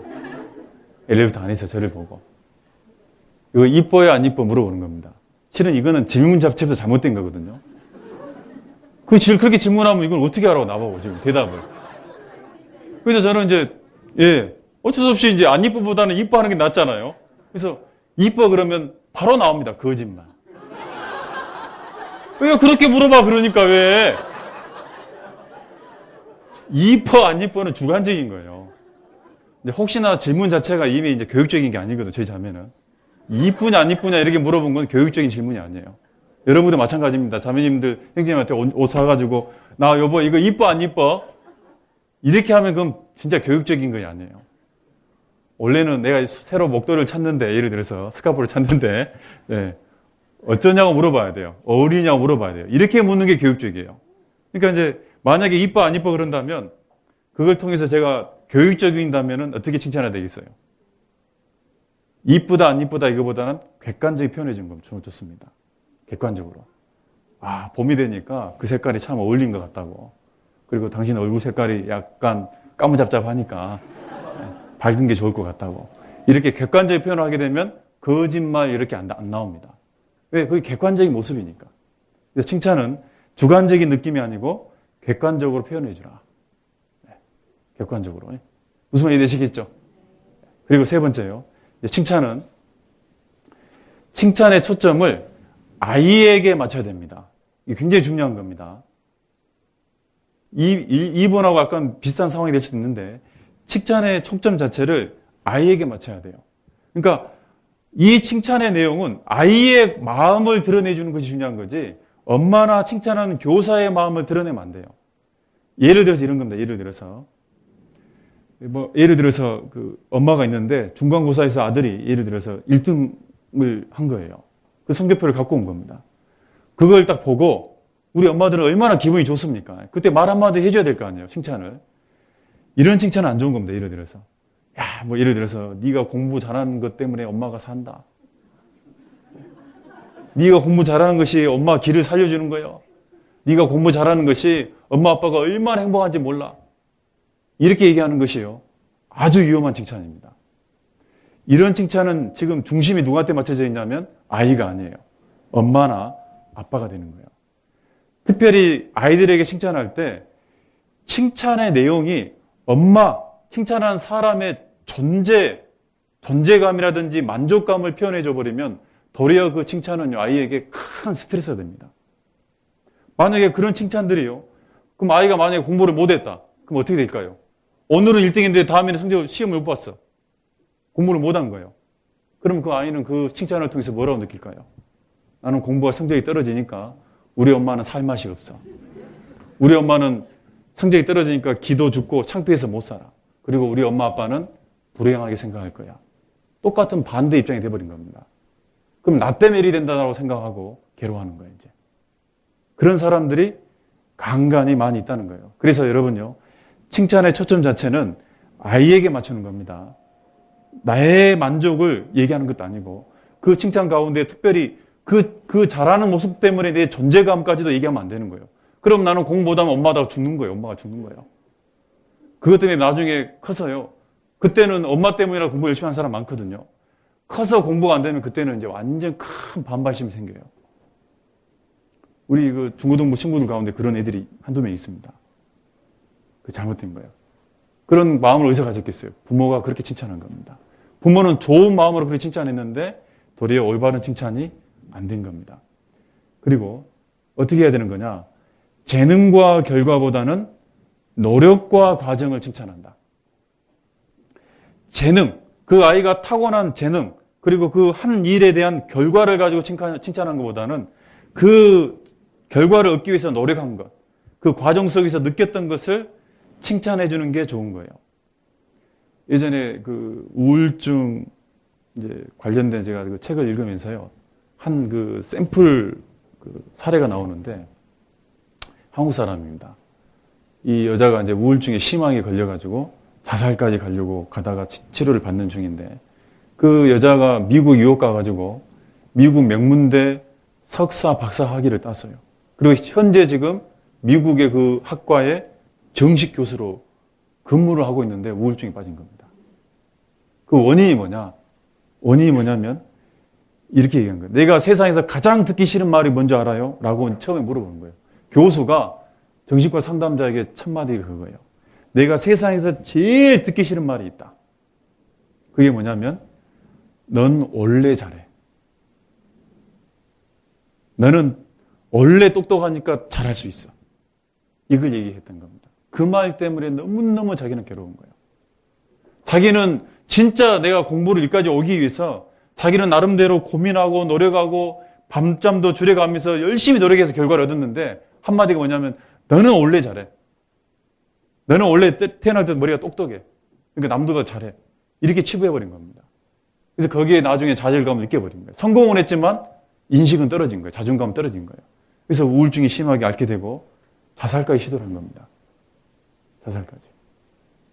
엘리베이터 안에서 저를 보고. 이거 이뻐요, 안 이뻐? 물어보는 겁니다. 실은 이거는 질문 자체부터 잘못된 거거든요. 그렇게 질문하면 이걸 어떻게 하라고 나보고 지금 대답을. 그래서 저는 이제, 어쩔 수 없이 이제 안 이뻐보다는 이뻐하는 게 낫잖아요. 그래서 이뻐 그러면 바로 나옵니다. 거짓말. 왜 그렇게 물어봐, 그러니까 왜? 이뻐, 안 이뻐는 주관적인 거예요. 근데 혹시나 질문 자체가 이미 이제 교육적인 게 아니거든요, 저희 자매는. 이쁘냐, 안 이쁘냐, 이렇게 물어본 건 교육적인 질문이 아니에요. 여러분도 마찬가지입니다. 자매님들, 형제님한테 옷 사가지고, 나 여보, 이거 이뻐, 안 이뻐? 이렇게 하면 그건 진짜 교육적인 거 아니에요. 원래는 내가 새로 목도리를 찾는데, 예를 들어서 스카프를 찾는데, 어쩌냐고 물어봐야 돼요. 어울리냐고 물어봐야 돼요. 이렇게 묻는 게 교육적이에요. 그러니까 이제, 만약에 이뻐, 안 이뻐 그런다면, 그걸 통해서 제가 교육적인다면 어떻게 칭찬해야 되겠어요? 이쁘다, 안 이쁘다 이거보다는 객관적인 표현해 준 거면 좋습니다. 객관적으로. 아, 봄이 되니까 그 색깔이 참 어울린 것 같다고. 그리고 당신 얼굴 색깔이 약간 까무잡잡하니까 밝은 게 좋을 것 같다고. 이렇게 객관적인 표현을 하게 되면 거짓말 이렇게 안 나옵니다. 왜? 그게 객관적인 모습이니까. 그래서 칭찬은 주관적인 느낌이 아니고 객관적으로 표현해 주라. 객관적으로. 무슨 말이 되시겠죠? 그리고 세 번째요. 칭찬의 초점을 아이에게 맞춰야 됩니다. 이게 굉장히 중요한 겁니다. 이분하고 약간 비슷한 상황이 될 수도 있는데, 칭찬의 초점 자체를 아이에게 맞춰야 돼요. 그러니까 이 칭찬의 내용은 아이의 마음을 드러내주는 것이 중요한 거지, 엄마나 칭찬하는 교사의 마음을 드러내면 안 돼요. 예를 들어서 이런 겁니다. 예를 들어서 그 엄마가 있는데 중간고사에서 아들이 예를 들어서 1등을 한 거예요. 그 성적표를 갖고 온 겁니다. 그걸 딱 보고 우리 엄마들은 얼마나 기분이 좋습니까? 그때 말 한마디 해줘야 될 거 아니에요. 칭찬을. 이런 칭찬은 안 좋은 겁니다. 예를 들어서. 예를 들어서 네가 공부 잘하는 것 때문에 엄마가 산다. 네가 공부 잘하는 것이 엄마 길을 살려주는 거예요. 네가 공부 잘하는 것이 엄마 아빠가 얼마나 행복한지 몰라. 이렇게 얘기하는 것이요. 아주 위험한 칭찬입니다. 이런 칭찬은 지금 중심이 누구한테 맞춰져 있냐면 아이가 아니에요. 엄마나 아빠가 되는 거예요. 특별히 아이들에게 칭찬할 때 칭찬의 내용이 칭찬한 사람의 존재감이라든지 만족감을 표현해줘 버리면 도리어 그 칭찬은 아이에게 큰 스트레스가 됩니다. 만약에 그런 칭찬들이요. 그럼 아이가 만약에 공부를 못했다. 그럼 어떻게 될까요? 오늘은 1등인데 다음에는 시험을 못 봤어. 공부를 못한 거예요. 그럼 그 아이는 그 칭찬을 통해서 뭐라고 느낄까요? 나는 공부가 성적이 떨어지니까 우리 엄마는 살 맛이 없어. 우리 엄마는 성적이 떨어지니까 기도 죽고 창피해서 못 살아. 그리고 우리 엄마 아빠는 불행하게 생각할 거야. 똑같은 반대 입장이 돼버린 겁니다. 그럼 나 때문에 일이 된다고 생각하고 괴로워하는 거예요, 이제. 그런 사람들이 간간히 많이 있다는 거예요. 그래서 여러분요, 칭찬의 초점 자체는 아이에게 맞추는 겁니다. 나의 만족을 얘기하는 것도 아니고 그 칭찬 가운데 특별히 그 잘하는 모습 때문에 내 존재감까지도 얘기하면 안 되는 거예요. 그럼 나는 공부 못하면 엄마가 죽는 거예요. 엄마가 죽는 거예요. 그것 때문에 나중에 커서요. 그때는 엄마 때문이라 공부 열심히 하는 사람 많거든요. 커서 공부가 안 되면 그때는 이제 완전 큰 반발심이 생겨요. 우리 그 중고등부 친구들 가운데 그런 애들이 한두 명 있습니다. 그 잘못된 거예요. 그런 마음을 어디서 가졌겠어요? 부모가 그렇게 칭찬한 겁니다. 부모는 좋은 마음으로 그렇게 칭찬했는데 도리어 올바른 칭찬이 안 된 겁니다. 그리고 어떻게 해야 되는 거냐? 재능과 결과보다는 노력과 과정을 칭찬한다. 재능, 그 아이가 타고난 재능, 그리고 그 한 일에 대한 결과를 가지고 칭찬하는 것보다는 그 결과를 얻기 위해서 노력한 것, 그 과정 속에서 느꼈던 것을 칭찬해 주는 게 좋은 거예요. 예전에 그 우울증 이제 관련된 제가 그 책을 읽으면서요. 한 그 샘플 그 사례가 나오는데 한국 사람입니다. 이 여자가 이제 우울증에 심하게 걸려가지고 자살까지 가려고 가다가 치료를 받는 중인데 그 여자가 미국 유학 가가지고 미국 명문대 석사, 박사 학위를 땄어요. 그리고 현재 지금 미국의 그 학과에 정식 교수로 근무를 하고 있는데 우울증에 빠진 겁니다. 그 원인이 뭐냐? 원인이 뭐냐면 이렇게 얘기한 거예요. 내가 세상에서 가장 듣기 싫은 말이 뭔지 알아요? 라고 처음에 물어보는 거예요. 교수가 정신과 상담자에게 첫 마디가 그거예요. 내가 세상에서 제일 듣기 싫은 말이 있다. 그게 뭐냐면 넌 원래 잘해. 너는 원래 똑똑하니까 잘할 수 있어. 이걸 얘기했던 겁니다. 그 말 때문에 너무너무 자기는 괴로운 거예요. 자기는 진짜 내가 공부를 여기까지 오기 위해서 자기는 나름대로 고민하고 노력하고 밤잠도 줄여가면서 열심히 노력해서 결과를 얻었는데 한마디가 뭐냐면 너는 원래 잘해. 너는 원래 태어날 때 머리가 똑똑해. 그러니까 남들보다 잘해. 이렇게 치부해버린 겁니다. 그래서 거기에 나중에 좌절감을 느껴버린 거예요. 성공은 했지만 인식은 떨어진 거예요. 자존감은 떨어진 거예요. 그래서 우울증이 심하게 앓게 되고 자살까지 시도를 한 겁니다. 자살까지.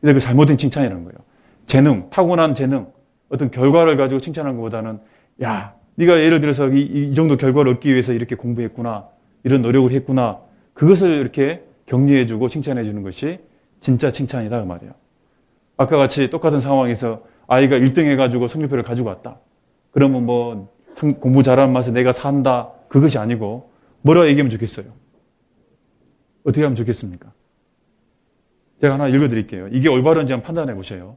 그래서 그 잘못된 칭찬이라는 거예요. 재능, 타고난 재능, 어떤 결과를 가지고 칭찬하는 것보다는 야, 네가 예를 들어서 이 정도 결과를 얻기 위해서 이렇게 공부했구나, 이런 노력을 했구나, 그것을 이렇게 격려해주고 칭찬해주는 것이 진짜 칭찬이다 그 말이에요. 아까 같이 똑같은 상황에서 아이가 1등 해가지고 성적표를 가지고 왔다. 그러면 뭐 공부 잘하는 맛에 내가 산다. 그것이 아니고 뭐라고 얘기하면 좋겠어요? 어떻게 하면 좋겠습니까? 제가 하나 읽어드릴게요. 이게 올바른지 한번 판단해 보세요.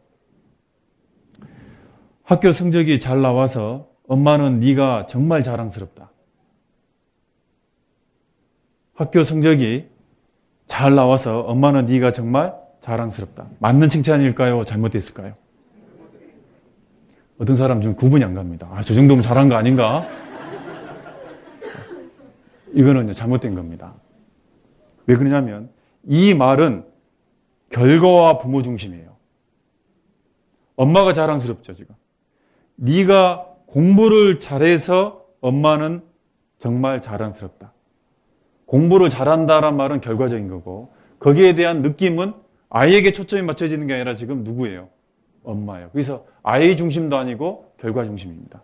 학교 성적이 잘 나와서 엄마는 네가 정말 자랑스럽다. 학교 성적이 잘 나와서 엄마는 네가 정말 자랑스럽다. 맞는 칭찬일까요? 잘못됐을까요? 어떤 사람 좀 구분이 안 갑니다. 아, 저 정도면 잘한 거 아닌가? 이거는 잘못된 겁니다. 왜 그러냐면 이 말은 결과와 부모 중심이에요. 엄마가 자랑스럽죠, 지금. 네가 공부를 잘해서 엄마는 정말 자랑스럽다. 공부를 잘한다란 말은 결과적인 거고 거기에 대한 느낌은 아이에게 초점이 맞춰지는 게 아니라 지금 누구예요? 엄마예요. 그래서 아이 중심도 아니고 결과 중심입니다.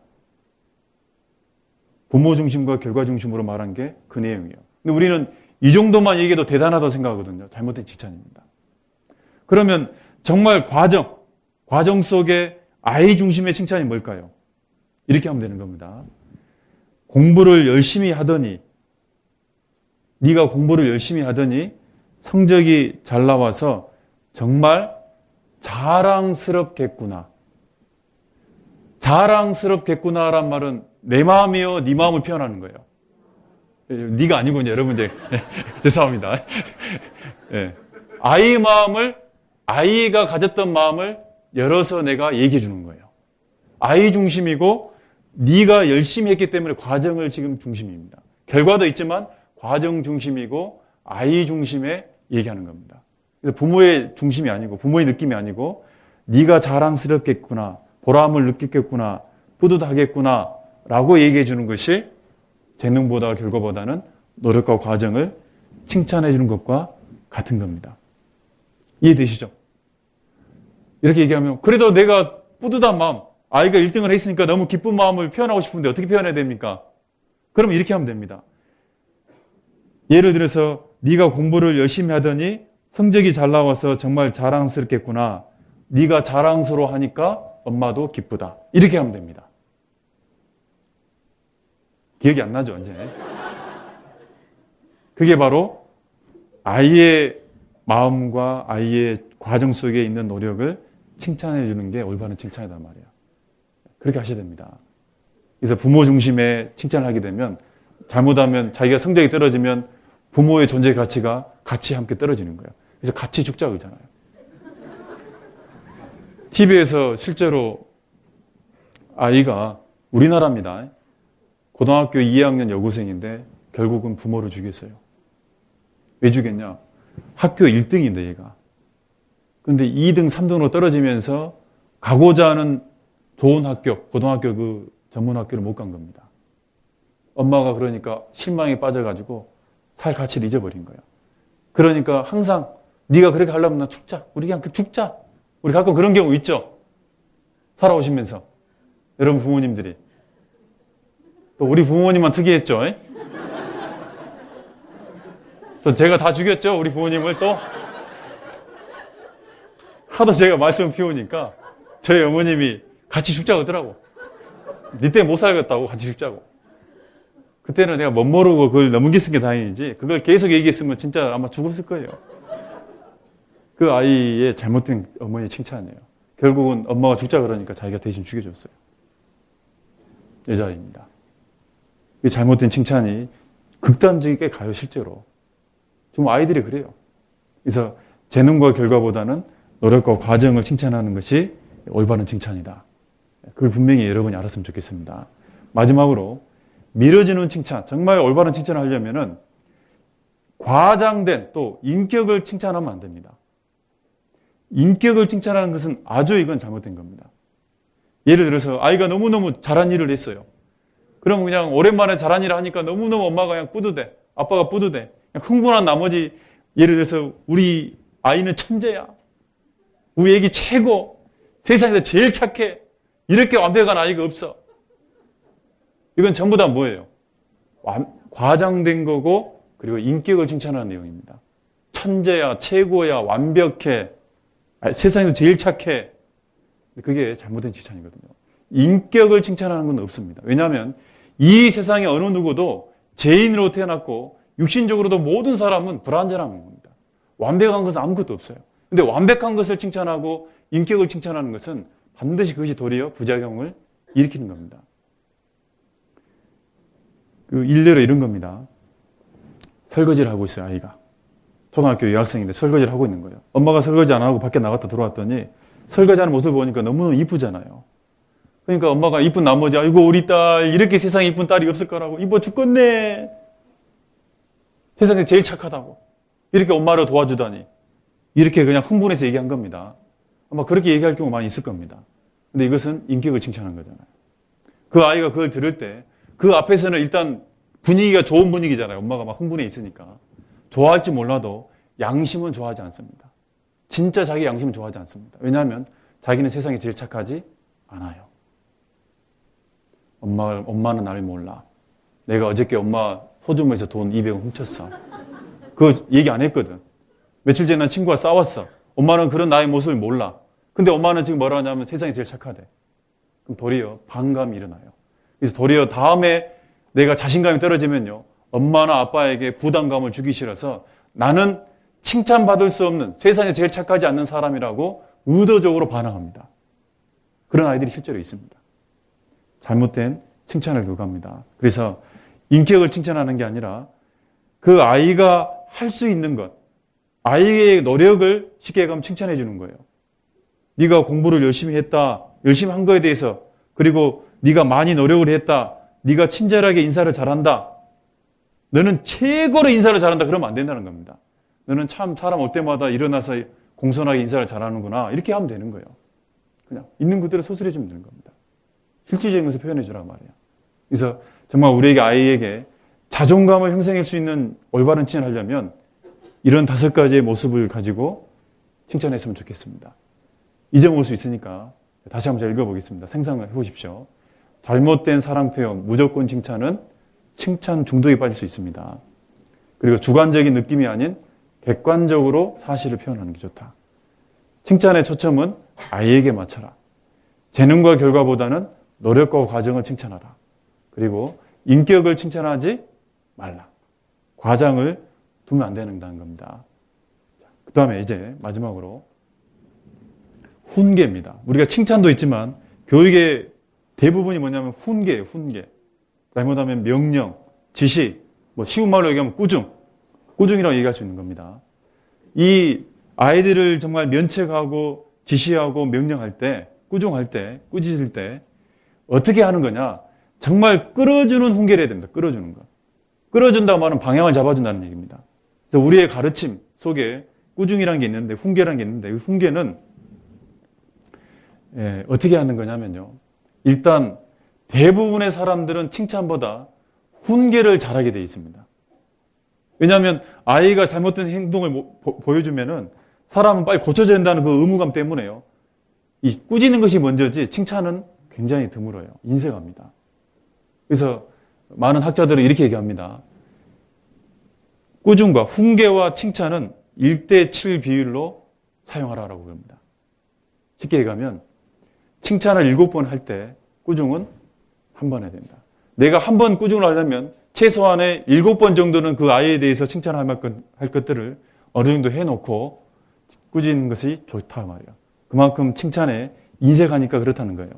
부모 중심과 결과 중심으로 말한 게 그 내용이에요. 근데 우리는 이 정도만 얘기해도 대단하다고 생각하거든요. 잘못된 칭찬입니다. 그러면 정말 과정 속에 아이 중심의 칭찬이 뭘까요? 이렇게 하면 되는 겁니다. 공부를 열심히 하더니 네가 공부를 열심히 하더니 성적이 잘 나와서 정말 자랑스럽겠구나. 자랑스럽겠구나란 말은 내 마음이요, 네 마음을 표현하는 거예요. 네가 아니군요, 여러분. 이제 죄송합니다. 네. 아이의 마음을, 아이가 가졌던 마음을 열어서 내가 얘기해 주는 거예요. 아이 중심이고 네가 열심히 했기 때문에 과정을 지금 중심입니다. 결과도 있지만 과정 중심이고 아이 중심에 얘기하는 겁니다. 그래서 부모의 중심이 아니고 부모의 느낌이 아니고 네가 자랑스럽겠구나, 보람을 느끼겠구나, 뿌듯하겠구나 라고 얘기해 주는 것이 재능보다 결과보다는 노력과 과정을 칭찬해 주는 것과 같은 겁니다. 이해되시죠? 이렇게 얘기하면 그래도 내가 뿌듯한 마음, 아이가 1등을 했으니까 너무 기쁜 마음을 표현하고 싶은데 어떻게 표현해야 됩니까? 그럼 이렇게 하면 됩니다. 예를 들어서 네가 공부를 열심히 하더니 성적이 잘 나와서 정말 자랑스럽겠구나. 네가 자랑스러워하니까 엄마도 기쁘다. 이렇게 하면 됩니다. 기억이 안 나죠, 이제? 그게 바로 아이의 마음과 아이의 과정 속에 있는 노력을 칭찬해 주는 게 올바른 칭찬이란 말이에요. 그렇게 하셔야 됩니다. 그래서 부모 중심의 칭찬을 하게 되면 잘못하면 자기가 성적이 떨어지면 부모의 존재 가치가 같이 함께 떨어지는 거예요. 그래서 같이 죽자고 그러잖아요. TV에서 실제로 아이가 우리나라입니다. 고등학교 2학년 여고생인데 결국은 부모를 죽였어요. 왜 죽였냐? 학교 1등인데 얘가. 근데 2등, 3등으로 떨어지면서 가고자 하는 좋은 학교, 고등학교 그 전문학교를 못 간 겁니다. 엄마가 그러니까 실망에 빠져가지고 살 가치를 잊어버린 거예요. 그러니까 항상 네가 그렇게 하려면 나 죽자. 우리 그냥 죽자. 우리 가끔 그런 경우 있죠. 살아오시면서. 여러분 부모님들이. 또 우리 부모님만 특이했죠. 또 제가 다 죽였죠. 우리 부모님을 또. 하도 제가 말씀 피우니까 저희 어머님이 같이 죽자고 하더라고. 니 때문에 못 살겠다고 같이 죽자고. 그때는 내가 못 모르고 그걸 넘겼은 게 다행이지 그걸 계속 얘기했으면 진짜 아마 죽었을 거예요. 그 아이의 잘못된 어머니의 칭찬이에요. 결국은 엄마가 죽자 그러니까 자기가 대신 죽여줬어요. 여자아이입니다. 이 잘못된 칭찬이 극단적이게 가요, 실제로. 좀 아이들이 그래요. 그래서 재능과 결과보다는 노력과 과정을 칭찬하는 것이 올바른 칭찬이다. 그걸 분명히 여러분이 알았으면 좋겠습니다. 마지막으로 미뤄지는 칭찬, 정말 올바른 칭찬을 하려면은 과장된 또 인격을 칭찬하면 안 됩니다. 인격을 칭찬하는 것은 아주 이건 잘못된 겁니다. 예를 들어서 아이가 너무너무 잘한 일을 했어요. 그럼 그냥 오랜만에 잘한 일을 하니까 너무너무 엄마가 그냥 뿌듯해. 아빠가 뿌듯해. 그냥 흥분한 나머지 예를 들어서 우리 아이는 천재야. 우리 애기 최고. 세상에서 제일 착해. 이렇게 완벽한 아이가 없어. 이건 전부 다 뭐예요? 과장된 거고 그리고 인격을 칭찬하는 내용입니다. 천재야, 최고야, 완벽해. 세상에서 제일 착해. 그게 잘못된 칭찬이거든요. 인격을 칭찬하는 건 없습니다. 왜냐하면 이 세상에 어느 누구도 죄인으로 태어났고 육신적으로도 모든 사람은 불완전한 겁니다. 완벽한 것은 아무것도 없어요. 근데 완벽한 것을 칭찬하고 인격을 칭찬하는 것은 반드시 그것이 도리어 부작용을 일으키는 겁니다. 그 일례로 이런 겁니다. 설거지를 하고 있어요, 아이가. 초등학교 여학생인데 설거지를 하고 있는 거예요. 엄마가 설거지 안 하고 밖에 나갔다 들어왔더니 설거지하는 모습을 보니까 너무너무 이쁘잖아요. 그러니까 엄마가 이쁜 나머지 아이고 우리 딸 이렇게 세상에 이쁜 딸이 없을 거라고 이뻐 죽겠네. 세상에 제일 착하다고. 이렇게 엄마를 도와주다니. 이렇게 그냥 흥분해서 얘기한 겁니다. 아마 그렇게 얘기할 경우 많이 있을 겁니다. 근데 이것은 인격을 칭찬한 거잖아요. 그 아이가 그걸 들을 때 그 앞에서는 일단 분위기가 좋은 분위기잖아요. 엄마가 막 흥분해 있으니까. 좋아할지 몰라도 양심은 좋아하지 않습니다. 진짜 자기 양심은 좋아하지 않습니다. 왜냐하면 자기는 세상에 제일 착하지 않아요. 엄마는 나를 몰라. 내가 어저께 엄마 소주머니에서 돈 200원 훔쳤어. 그거 얘기 안 했거든. 며칠 전에 난 친구가 싸웠어. 엄마는 그런 나의 모습을 몰라. 근데 엄마는 지금 뭐라 하냐면 세상에 제일 착하대. 그럼 도리어 반감이 일어나요. 그래서 도리어 다음에 내가 자신감이 떨어지면요. 엄마나 아빠에게 부담감을 주기 싫어서 나는 칭찬받을 수 없는 세상에 제일 착하지 않는 사람이라고 의도적으로 반항합니다. 그런 아이들이 실제로 있습니다. 잘못된 칭찬을 요구합니다. 그래서 인격을 칭찬하는 게 아니라 그 아이가 할 수 있는 것, 아이의 노력을 쉽게 얘기하면 칭찬해 주는 거예요. 네가 공부를 열심히 했다, 열심히 한 거에 대해서, 그리고 네가 많이 노력을 했다, 네가 친절하게 인사를 잘한다, 너는 최고로 인사를 잘한다 그러면 안 된다는 겁니다. 너는 참 사람 올 때마다 일어나서 공손하게 인사를 잘하는구나 이렇게 하면 되는 거예요. 그냥 있는 그대로 소설해 주면 되는 겁니다. 실질적인 것을 표현해 주란 말이에요. 그래서 정말 우리에게 아이에게 자존감을 형성할 수 있는 올바른 칭찬을 하려면 이런 5가지의 모습을 가지고 칭찬했으면 좋겠습니다. 잊어먹을 수 있으니까 다시 한번 제가 읽어보겠습니다. 생각해 보십시오. 잘못된 사랑 표현, 무조건 칭찬은 칭찬 중독에 빠질 수 있습니다. 그리고 주관적인 느낌이 아닌 객관적으로 사실을 표현하는 게 좋다. 칭찬의 초점은 아이에게 맞춰라. 재능과 결과보다는 노력과 과정을 칭찬하라. 그리고 인격을 칭찬하지 말라. 과장을 두면 안 된다는 겁니다. 그 다음에 이제 마지막으로 훈계입니다. 우리가 칭찬도 있지만 교육의 대부분이 뭐냐면 훈계예요. 훈계. 잘못하면 명령, 지시, 뭐 쉬운 말로 얘기하면 꾸중이라고 얘기할 수 있는 겁니다. 이 아이들을 정말 면책하고 지시하고 명령할 때, 꾸중할 때, 꾸짖을 때 어떻게 하는 거냐? 정말 끌어주는 훈계를 해야 됩니다. 끌어주는 거. 끌어준다고 말하면 방향을 잡아준다는 얘기입니다. 그래서 우리의 가르침 속에 꾸중이라는 게 있는데, 훈계라는 게 있는데, 이 훈계는 어떻게 하는 거냐면요. 일단 대부분의 사람들은 칭찬보다 훈계를 잘하게 되어 있습니다. 왜냐하면 아이가 잘못된 행동을 보여주면은 사람은 빨리 고쳐져야 된다는 그 의무감 때문에요. 이 꾸짖는 것이 먼저지 칭찬은 굉장히 드물어요. 인색합니다. 그래서 많은 학자들은 이렇게 얘기합니다. 꾸중과 훈계와 칭찬은 1대7 비율로 사용하라고 그럽니다. 쉽게 얘기하면 칭찬을 7번 할 때 꾸중은 한 번 해야 된다. 내가 한 번 꾸중을 하려면 최소한의 7번 정도는 그 아이에 대해서 칭찬할 것들을 어느 정도 해놓고 꾸짖는 것이 좋다 말이야. 그만큼 칭찬에 인색하니까 그렇다는 거예요.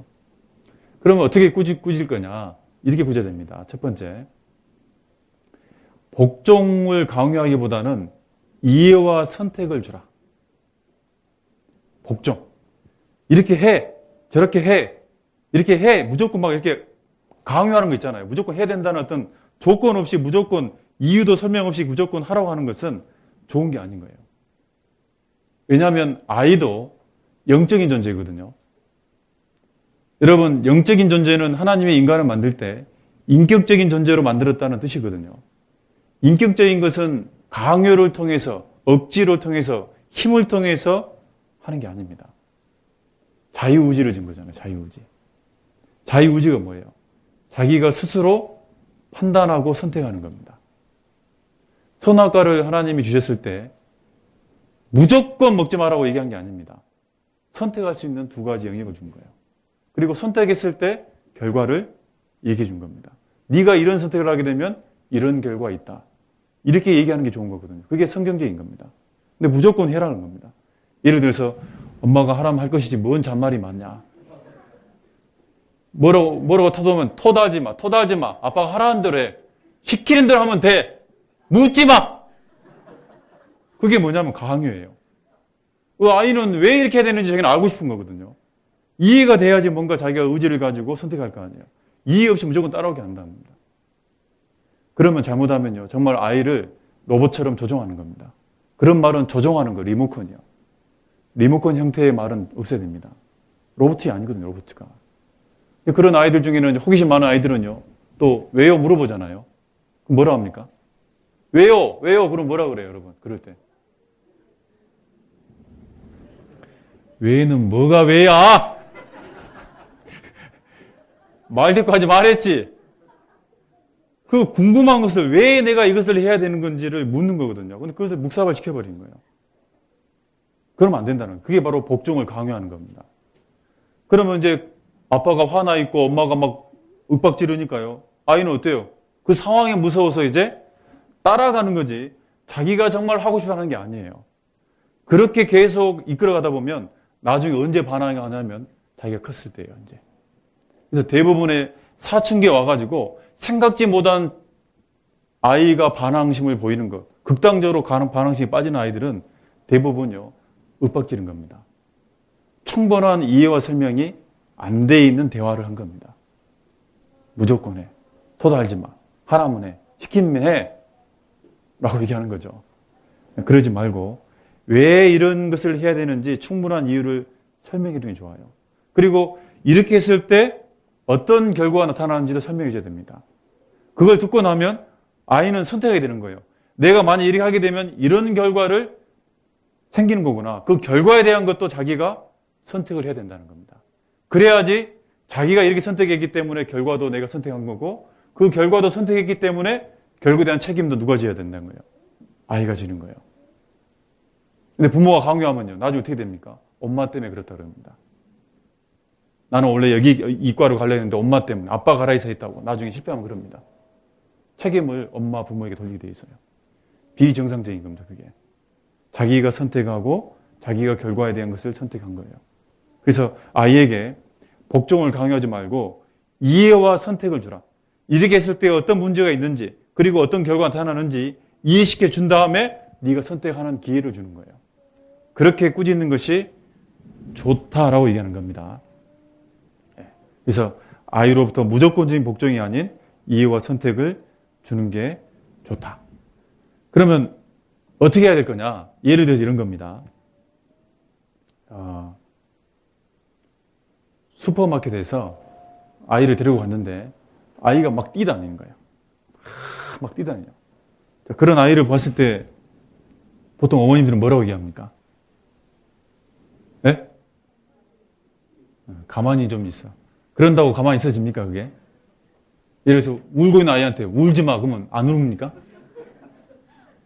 그러면 어떻게 꾸질 거냐? 이렇게 꾸져야 됩니다. 첫 번째, 복종을 강요하기보다는 이해와 선택을 주라. 복종. 이렇게 해, 저렇게 해, 이렇게 해, 무조건 막 이렇게 강요하는 거 있잖아요. 무조건 해야 된다는 어떤 조건 없이 무조건 이유도 설명 없이 무조건 하라고 하는 것은 좋은 게 아닌 거예요. 왜냐하면 아이도 영적인 존재거든요. 여러분, 영적인 존재는 하나님의 인간을 만들 때 인격적인 존재로 만들었다는 뜻이거든요. 인격적인 것은 강요를 통해서, 억지로 통해서, 힘을 통해서 하는 게 아닙니다. 자유의지를 준 거잖아요. 자유의지. 자유의지가 뭐예요? 자기가 스스로 판단하고 선택하는 겁니다. 선악과를 하나님이 주셨을 때 무조건 먹지 말라고 얘기한 게 아닙니다. 선택할 수 있는 두 가지 영역을 준 거예요. 그리고 선택했을 때 결과를 얘기해 준 겁니다. 네가 이런 선택을 하게 되면 이런 결과가 있다. 이렇게 얘기하는 게 좋은 거거든요. 그게 성경적인 겁니다. 근데 무조건 해라는 겁니다. 예를 들어서 엄마가 하라면 할 것이지 뭔 잔말이 많냐. 뭐라고 타서면 토달지 마. 아빠가 하라는 대로 해. 시키는 대로 하면 돼. 묻지 마. 그게 뭐냐면 강요예요. 그 아이는 왜 이렇게 해야 되는지 자기는 알고 싶은 거거든요. 이해가 돼야지 뭔가 자기가 의지를 가지고 선택할 거 아니에요. 이해 없이 무조건 따라오게 한답니다. 그러면 잘못하면요. 정말 아이를 로봇처럼 조종하는 겁니다. 그런 말은 조종하는 거, 리모컨이요. 리모컨 형태의 말은 없애야 됩니다. 로봇이 아니거든요, 로봇가. 그런 아이들 중에는 호기심 많은 아이들은요. 또 왜요? 물어보잖아요. 그럼 뭐라 합니까? 왜요? 그럼 뭐라 그래요, 여러분? 그럴 때. 왜는 뭐가 왜야? 말 듣고 하지 말했지. 그 궁금한 것을 왜 내가 이것을 해야 되는 건지를 묻는 거거든요. 근데 그것을 묵살을 시켜버린 거예요. 그러면 안 된다는 거예요. 그게 바로 복종을 강요하는 겁니다. 그러면 이제 아빠가 화나 있고 엄마가 막 윽박 지르니까요. 아이는 어때요? 그 상황에 무서워서 이제 따라가는 거지 자기가 정말 하고 싶어 하는 게 아니에요. 그렇게 계속 이끌어가다 보면 나중에 언제 반항하냐면 자기가 컸을 때예요. 이제. 그래서 대부분의 사춘기에 와가지고 생각지 못한 아이가 반항심을 보이는 것, 극단적으로 반항심이 빠지는 아이들은 대부분요 윽박지른 겁니다. 충분한 이해와 설명이 안 돼 있는 대화를 한 겁니다. 무조건 해. 토달지 마. 하라면 해. 시키면 해. 라고 얘기하는 거죠. 그러지 말고 왜 이런 것을 해야 되는지 충분한 이유를 설명해 주는 게 좋아요. 그리고 이렇게 했을 때 어떤 결과가 나타나는지도 설명해 줘야 됩니다. 그걸 듣고 나면 아이는 선택하게 되는 거예요. 내가 만약 이렇게 하게 되면 이런 결과를 생기는 거구나. 그 결과에 대한 것도 자기가 선택을 해야 된다는 겁니다. 그래야지 자기가 이렇게 선택했기 때문에 결과도 내가 선택한 거고 그 결과도 선택했기 때문에 결과에 대한 책임도 누가 져야 된다는 거예요. 아이가 지는 거예요. 근데 부모가 강요하면요. 나중에 어떻게 됩니까? 엄마 때문에 그렇다 그럽니다. 나는 원래 여기 이과로 가려 했는데 엄마 때문에 아빠 가라 해서 했다고 나중에 실패하면 그럽니다. 책임을 엄마 부모에게 돌리게 돼 있어요. 비정상적인 겁니다. 그게. 자기가 선택하고 자기가 결과에 대한 것을 선택한 거예요. 그래서 아이에게 복종을 강요하지 말고 이해와 선택을 주라. 이렇게 했을 때 어떤 문제가 있는지 그리고 어떤 결과가 나타나는지 이해시켜 준 다음에 네가 선택하는 기회를 주는 거예요. 그렇게 꾸짖는 것이 좋다라고 얘기하는 겁니다. 그래서 아이로부터 무조건적인 복종이 아닌 이해와 선택을 주는 게 좋다. 그러면 어떻게 해야 될 거냐? 예를 들어서 이런 겁니다. 슈퍼마켓에서 아이를 데리고 갔는데 아이가 막 뛰다니는 거예요. 막 뛰다녀요. 그런 아이를 봤을 때 보통 어머님들은 뭐라고 얘기합니까? 네? 가만히 좀 있어. 그런다고 가만히 있어집니까, 그게? 예를 들어서 울고 있는 아이한테 울지 마 그러면 안 울습니까?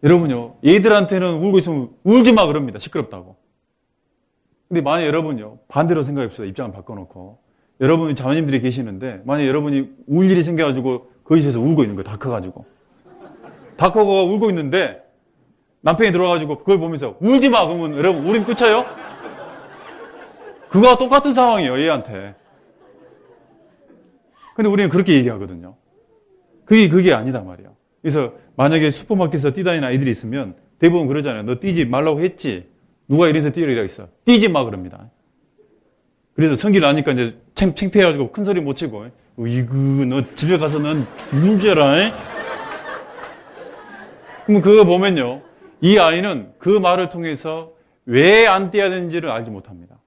여러분요, 얘들한테는 울고 있으면 울지 마 그럽니다. 시끄럽다고. 근데 만약 여러분요, 반대로 생각해 봅시다. 입장을 바꿔놓고. 여러분이 자매님들이 계시는데, 만약 여러분이 울 일이 생겨가지고 거기서 울고 있는 거예요. 다 커가지고. 다 커가 울고 있는데, 남편이 들어와가지고 그걸 보면서 울지 마 그러면 여러분 울음 끝이에요? 그거와 똑같은 상황이에요, 얘한테. 근데 우리는 그렇게 얘기하거든요. 그게 아니다 말이에요. 그래서 만약에 슈퍼마켓에서 뛰다니는 아이들이 있으면 대부분 그러잖아요. 너 뛰지 말라고 했지? 누가 이래서 뛰으라 했어? 뛰지 마 그럽니다. 그래서 성기를 아니까 이제 창피해가지고 큰 소리 못 치고 이거 너 집에 가서 넌 문제라. 그럼 그거 보면요. 이 아이는 그 말을 통해서 왜 안 뛰어야 되는지를 알지 못합니다.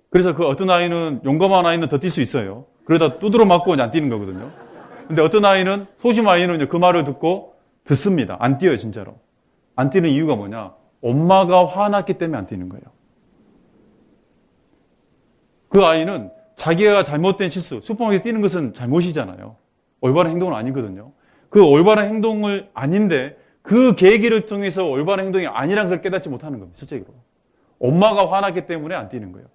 그래서 그 어떤 아이는 용감한 아이는 더 뛸 수 있어요. 그러다 두드러 맞고 안 뛰는 거거든요. 근데 어떤 아이는 소심 아이는 그 말을 듣습니다. 안 뛰어요, 진짜로. 안 뛰는 이유가 뭐냐? 엄마가 화났기 때문에 안 뛰는 거예요. 그 아이는 자기가 잘못된 실수, 슈퍼마켓에 뛰는 것은 잘못이잖아요. 올바른 행동은 아니거든요. 그 올바른 행동을 아닌데 그 계기를 통해서 올바른 행동이 아니라는 것을 깨닫지 못하는 겁니다. 실제로. 엄마가 화났기 때문에 안 뛰는 거예요.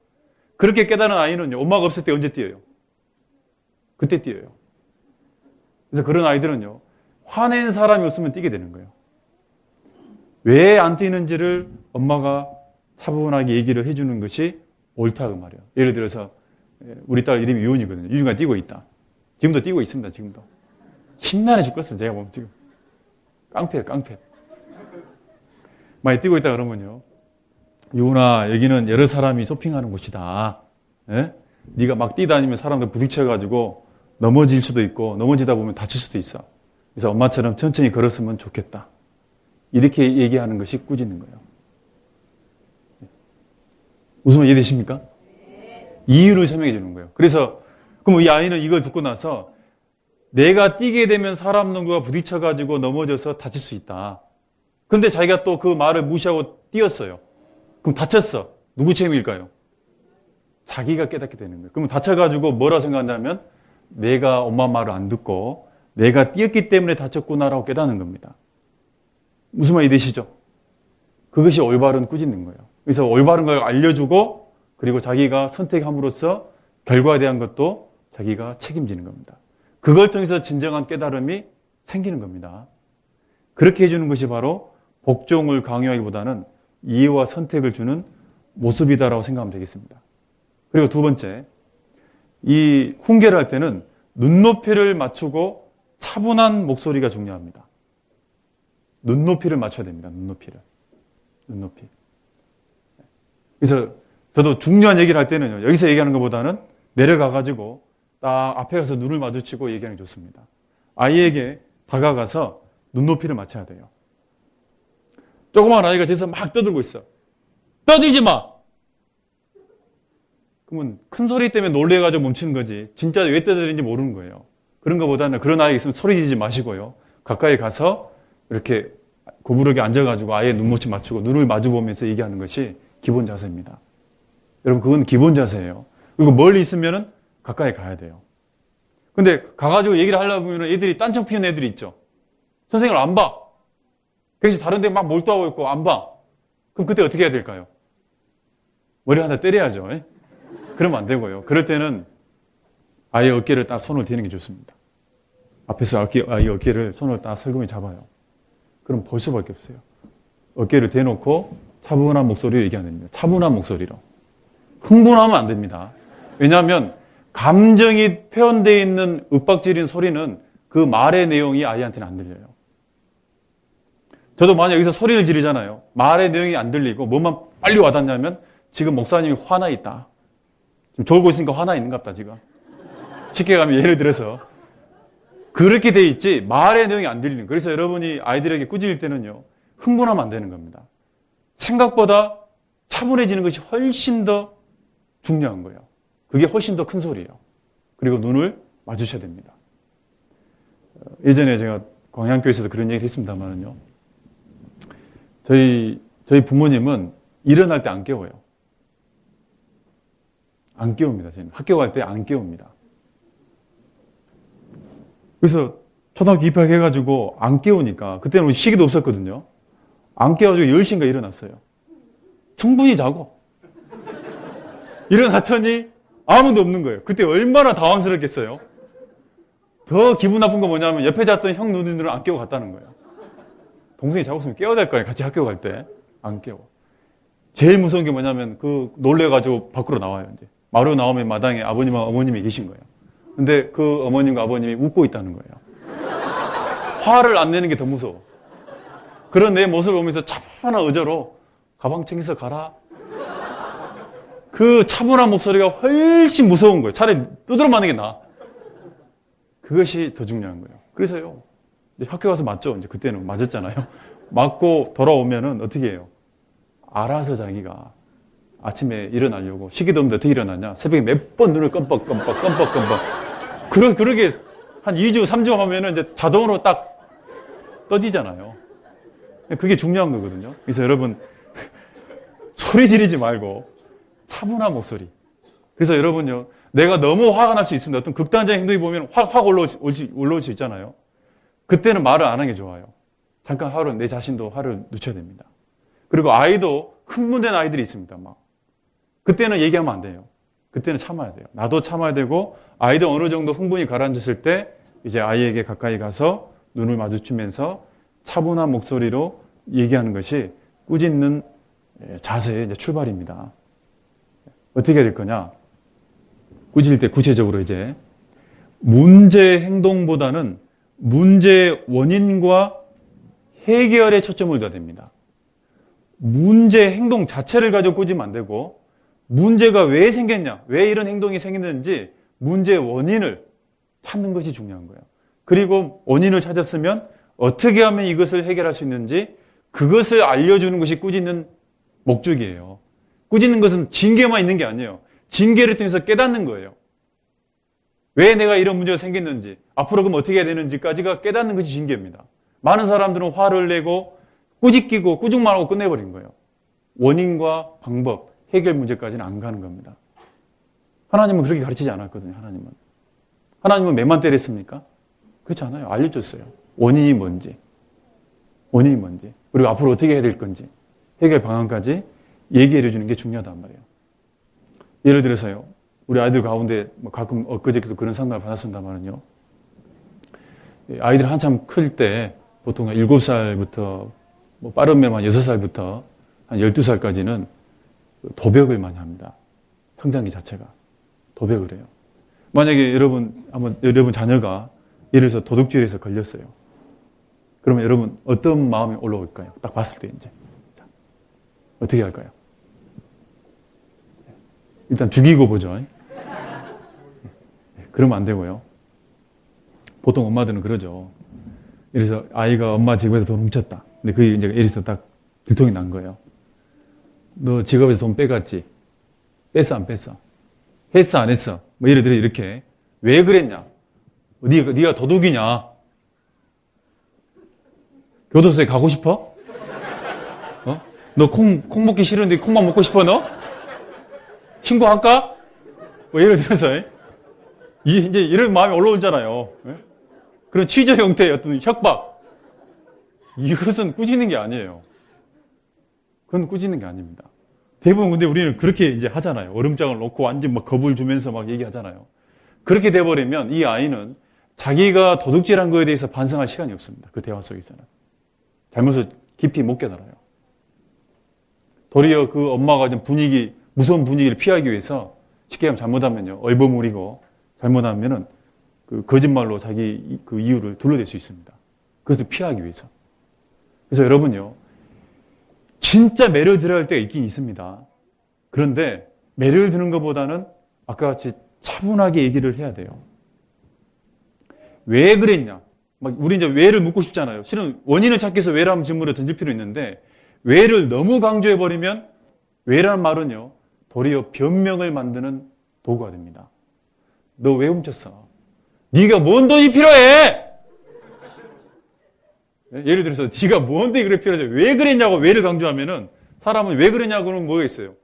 그렇게 깨달은 아이는요. 엄마가 없을 때 언제 뛰어요? 그때 뛰어요. 그래서 그런 아이들은요. 화낸 사람이 없으면 뛰게 되는 거예요. 왜 안 뛰는지를 엄마가 차분하게 얘기를 해주는 것이 옳다 그 말이에요. 예를 들어서 우리 딸 이름이 유은이거든요. 유은이가 뛰고 있다. 지금도 뛰고 있습니다. 지금도. 힘나게 죽겠어. 제가 보면 지금. 깡패예요. 깡패. 많이 뛰고 있다 그러면요. 유은아 여기는 여러 사람이 쇼핑하는 곳이다. 예? 네가 막 뛰다니면 사람들 부딪혀가지고 넘어질 수도 있고 넘어지다 보면 다칠 수도 있어. 그래서 엄마처럼 천천히 걸었으면 좋겠다. 이렇게 얘기하는 것이 꾸짖는 거예요. 무슨 말 이해되십니까? 이유를 설명해 주는 거예요. 그래서 그럼 이 아이는 이걸 듣고 나서 내가 뛰게 되면 사람 누구가 부딪혀가지고 넘어져서 다칠 수 있다. 그런데 자기가 또 그 말을 무시하고 뛰었어요. 그럼 다쳤어. 누구 책임일까요? 자기가 깨닫게 되는 거예요. 그럼 다쳐가지고 뭐라 생각한다면 내가 엄마 말을 안 듣고 내가 뛰었기 때문에 다쳤구나라고 깨닫는 겁니다. 무슨 말이 되시죠? 그것이 올바른 꾸짖는 거예요. 그래서 올바른 걸 알려주고 그리고 자기가 선택함으로써 결과에 대한 것도 자기가 책임지는 겁니다. 그걸 통해서 진정한 깨달음이 생기는 겁니다. 그렇게 해주는 것이 바로 복종을 강요하기보다는 이해와 선택을 주는 모습이다라고 생각하면 되겠습니다. 그리고 두 번째, 이 훈계를 할 때는 눈높이를 맞추고 차분한 목소리가 중요합니다. 눈높이를 맞춰야 됩니다. 눈높이. 그래서 저도 중요한 얘기를 할 때는요. 여기서 얘기하는 것보다는 내려가가지고 딱 앞에 가서 눈을 마주치고 얘기하는 게 좋습니다. 아이에게 다가가서 눈높이를 맞춰야 돼요. 조그만 아이가 저기서 막 떠들고 있어. 떠들지 마! 그러면 큰 소리 때문에 놀래가지고 멈추는 거지. 진짜 왜 떠드는지 모르는 거예요. 그런 것보다는 그런 아이가 있으면 소리 지르지 마시고요. 가까이 가서 이렇게 구부르게 앉아가지고 아예 눈높이 맞추고 눈을 마주보면서 얘기하는 것이 기본 자세입니다. 여러분, 그건 기본 자세예요. 그리고 멀리 있으면은 가까이 가야 돼요. 근데 가가지고 얘기를 하려고 하면 애들이 딴청 피우는 애들이 있죠. 선생님을 안 봐. 그래서 다른 데 막 몰두하고 있고 안 봐. 그럼 그때 어떻게 해야 될까요? 머리 하나 때려야죠. 그러면 안 되고요. 그럴 때는 아예 어깨를 딱 손을 대는 게 좋습니다. 앞에서 아예 어깨를 손을 딱 슬그머니 잡아요. 그럼 볼 수밖에 없어요. 어깨를 대놓고 차분한 목소리로 얘기하는 겁니다. 차분한 목소리로. 흥분하면 안 됩니다. 왜냐하면 감정이 표현되어 있는 윽박지르는 소리는 그 말의 내용이 아이한테는 안 들려요. 저도 만약 여기서 소리를 지르잖아요. 말의 내용이 안 들리고 뭐만 빨리 와닿냐면 지금 목사님이 화나 있다. 지금 졸고 있으니까 화나 있는 것 같다 지금. 쉽게 가면 예를 들어서 그렇게 돼 있지 말의 내용이 안 들리는. 그래서 여러분이 아이들에게 꾸짖을 때는요. 흥분하면 안 되는 겁니다. 생각보다 차분해지는 것이 훨씬 더 중요한 거예요. 그게 훨씬 더 큰 소리예요. 그리고 눈을 마주쳐야 됩니다. 예전에 제가 광양교회에서도 그런 얘기를 했습니다만은요. 저희 부모님은 일어날 때 안 깨워요. 안 깨웁니다. 저희는 학교 갈 때 안 깨웁니다. 그래서 초등학교 입학해가지고 안 깨우니까 그때는 시기도 없었거든요. 안 깨워가지고 10시인가 일어났어요. 충분히 자고 일어났더니 아무도 없는 거예요. 그때 얼마나 당황스럽겠어요. 더 기분 나쁜 건 뭐냐면 옆에 잤던 형 누님들은 안 깨워 갔다는 거예요. 동생이 자고 있으면 깨워야 될 거예요. 같이 학교 갈 때. 안 깨워. 제일 무서운 게 뭐냐면 놀래가지고 밖으로 나와요. 이제 마루 나오면 마당에 아버님과 어머님이 계신 거예요. 근데 그 어머님과 아버님이 웃고 있다는 거예요. 화를 안 내는 게 더 무서워. 그런 내 모습을 보면서 차분한 의자로 가방 챙겨서 가라. 그 차분한 목소리가 훨씬 무서운 거예요. 차라리 두드러 맞는 게 나아. 그것이 더 중요한 거예요. 그래서요. 이제 학교 가서 맞죠. 이제 그때는 맞았잖아요. 맞고 돌아오면은 어떻게 해요? 알아서 자기가 아침에 일어나려고 시기도 없는데 어떻게 일어나냐? 새벽에 몇 번 눈을 껌뻑껌뻑. 그러게 한 2주, 3주 하면은 이제 자동으로 딱 떠지잖아요. 그게 중요한 거거든요. 그래서 여러분 소리 지르지 말고 차분한 목소리. 그래서 여러분요, 내가 너무 화가 날 수 있습니다. 어떤 극단적인 행동이 보면 확 올라올 수 있잖아요. 그때는 말을 안 하는 게 좋아요. 잠깐 화를, 내 자신도 화를 늦춰야 됩니다. 그리고 아이도 흥분된 아이들이 있습니다. 막. 그때는 얘기하면 안 돼요. 그때는 참아야 돼요. 나도 참아야 되고, 아이도 어느 정도 흥분이 가라앉았을 때, 이제 아이에게 가까이 가서 눈을 마주치면서 차분한 목소리로 얘기하는 것이 꾸짖는 자세의 이제 출발입니다. 어떻게 해야 될 거냐? 꾸짖을 때 구체적으로 이제 문제 행동보다는 문제 원인과 해결에 초점을 둬야 됩니다. 문제 행동 자체를 가지고 꾸짖으면 안 되고 문제가 왜 생겼냐, 왜 이런 행동이 생겼는지 문제 원인을 찾는 것이 중요한 거예요. 그리고 원인을 찾았으면 어떻게 하면 이것을 해결할 수 있는지 그것을 알려주는 것이 꾸짖는 목적이에요. 꾸짖는 것은 징계만 있는 게 아니에요. 징계를 통해서 깨닫는 거예요. 왜 내가 이런 문제가 생겼는지, 앞으로 그럼 어떻게 해야 되는지까지가 깨닫는 것이 징계입니다. 많은 사람들은 화를 내고 꾸짖기고 꾸중만 하고 끝내버린 거예요. 원인과 방법, 해결 문제까지는 안 가는 겁니다. 하나님은 그렇게 가르치지 않았거든요. 하나님은 매만 때렸습니까? 그렇지 않아요. 알려줬어요. 원인이 뭔지, 그리고 앞으로 어떻게 해야 될 건지, 해결 방안까지 얘기해 주는 게 중요하단 말이에요. 예를 들어서요, 우리 아이들 가운데 가끔 엊그저께도 그런 상담을 받았습니다만은요, 아이들 한참 클 때 보통 7살부터 빠르면 한 6살부터 한 12살까지는 도벽을 많이 합니다. 성장기 자체가 도벽을 해요. 만약에 여러분 자녀가 예를 들어서 도둑질에서 걸렸어요. 그러면 여러분 어떤 마음이 올라올까요? 딱 봤을 때 이제 자, 어떻게 할까요? 일단 죽이고 보죠. 그러면 안 되고요. 보통 엄마들은 그러죠. 그래서 아이가 엄마 지갑에서 돈 훔쳤다. 근데 그게 이제 예를 들어서 딱 들통이 난 거예요. 너 지갑에서 돈 빼갔지? 뺐어 안 뺐어? 했어 안 했어? 뭐 예를 들어 이렇게 왜 그랬냐? 네가 도둑이냐? 교도소에 가고 싶어? 너 콩 먹기 싫은데 콩만 먹고 싶어, 너? 신고할까? 뭐 예를 들어서, 이제 이런 마음이 올라오잖아요. 그런 취조 형태의 어떤 협박. 이것은 꾸짖는 게 아니에요. 그건 꾸짖는 게 아닙니다. 대부분 근데 우리는 그렇게 이제 하잖아요. 얼음장을 놓고 완전 막 겁을 주면서 막 얘기하잖아요. 그렇게 돼버리면 이 아이는 자기가 도둑질한 거에 대해서 반성할 시간이 없습니다. 그 대화 속에서는. 잘못을 깊이 못 깨달아요. 도리어 그 엄마가 좀 무서운 분위기를 피하기 위해서 쉽게 하면 잘못하면요. 얼버무리고 잘못하면은 그 거짓말로 자기 그 이유를 둘러댈 수 있습니다. 그것을 피하기 위해서. 그래서 여러분요. 진짜 매를 들어야 할 때가 있긴 있습니다. 그런데 매를 드는 것보다는 아까 같이 차분하게 얘기를 해야 돼요. 왜 그랬냐? 막 우리 이제 왜를 묻고 싶잖아요. 실은 원인을 찾기 위해서 왜라는 질문을 던질 필요 있는데 왜를 너무 강조해버리면 왜라는 말은요. 도리어 변명을 만드는 도구가 됩니다. 너 왜 훔쳤어? 네가 뭔 돈이 필요해? 예를 들어서 네가 뭔 돈이 그래 필요해? 왜 그랬냐고 왜를 강조하면은 사람은 왜 그랬냐고는 뭐가 있어요?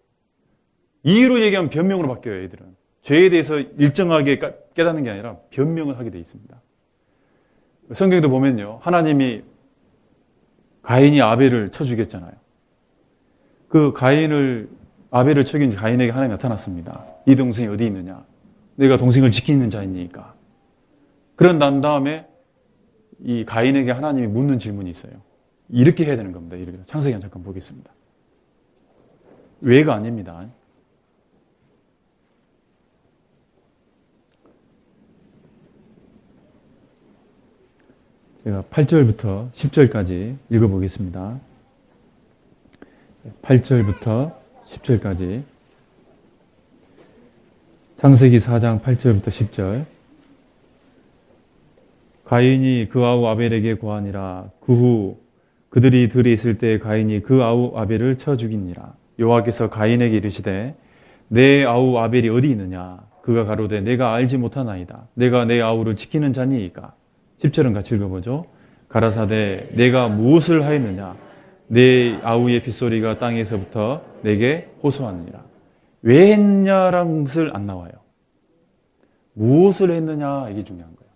이유로 얘기하면 변명으로 바뀌어요. 애들은. 죄에 대해서 일정하게 깨닫는 게 아니라 변명을 하게 돼 있습니다. 성경도 보면요. 하나님이 가인이 아벨을 쳐 죽였잖아요. 그 아벨을 죽인 가인에게 하나님이 나타났습니다. 이 동생이 어디 있느냐? 내가 동생을 지키는 자이니까. 그런 난 다음에 이 가인에게 하나님이 묻는 질문이 있어요. 이렇게 해야 되는 겁니다. 이렇게. 창세기 잠깐 보겠습니다. 왜가 아닙니다. 제가 8절부터 10절까지 읽어보겠습니다. 8절부터 10절까지 창세기 4장 8절부터 10절 가인이 그 아우 아벨에게 고하니라. 그 후 그들이 들이 있을 때 가인이 그 아우 아벨을 쳐 죽이니라. 여호와께서 가인에게 이르시되 내 아우 아벨이 어디 있느냐? 그가 가로되 내가 알지 못하나이다. 내가 내 아우를 지키는 자니이까. 10절은 같이 읽어보죠. 가라사대 내가 무엇을 하였느냐? 내 아우의 빗소리가 땅에서부터 내게 호소하느니라. 왜 했냐라는 것을 안 나와요. 무엇을 했느냐 이게 중요한 거예요.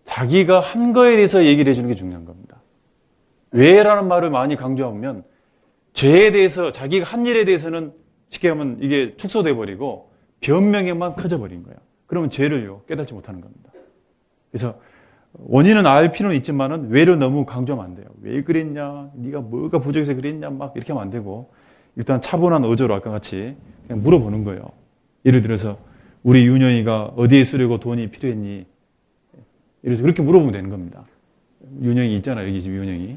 자기가 한 거에 대해서 얘기를 해주는 게 중요한 겁니다. 왜라는 말을 많이 강조하면 죄에 대해서 자기가 한 일에 대해서는 쉽게 하면 이게 축소돼 버리고 변명에만 커져 버린 거예요. 그러면 죄를요 깨닫지 못하는 겁니다. 그래서 원인은 알 필요는 있지만은 왜를 너무 강조하면 안 돼요. 왜 그랬냐? 네가 뭐가 부족해서 그랬냐? 막 이렇게 하면 안 되고 일단 차분한 어조로 아까 같이 그냥 물어보는 거예요. 예를 들어서 우리 윤영이가 어디에 쓰려고 돈이 필요했니? 이래서 그렇게 물어보면 되는 겁니다. 윤영이 있잖아요. 여기 지금 윤영이.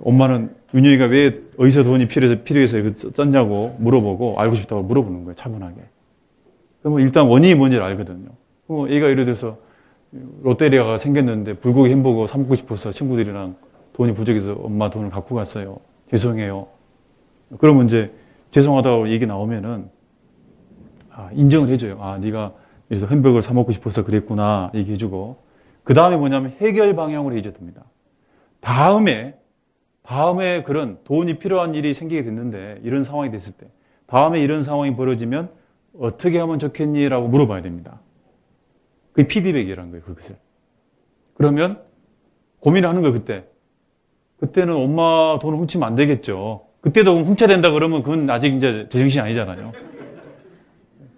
엄마는 윤영이가 왜 어디서 돈이 필요해서 이거 썼냐고 물어보고 알고 싶다고 물어보는 거예요. 차분하게. 그러면 일단 원인이 뭔지를 알거든요. 얘가 예를 들어서 롯데리아가 생겼는데 불고기 햄버거 사 먹고 싶어서 친구들이랑 돈이 부족해서 엄마 돈을 갖고 갔어요. 죄송해요. 그러면 이제 죄송하다고 얘기 나오면은 인정을 해줘요. 네가 그래서 햄버거를 사 먹고 싶어서 그랬구나 얘기해주고 그 다음에 뭐냐면 해결 방향으로 해줘야 됩니다. 다음에 그런 돈이 필요한 일이 생기게 됐는데 이런 상황이 됐을 때 다음에 이런 상황이 벌어지면 어떻게 하면 좋겠니? 라고 물어봐야 됩니다. 그게 피드백이라는 거예요. 그것을. 그러면 고민을 하는 거예요. 그때는 엄마 돈을 훔치면 안 되겠죠. 그때도 훔쳐야 된다 그러면 그건 아직 이제 제정신이 아니잖아요.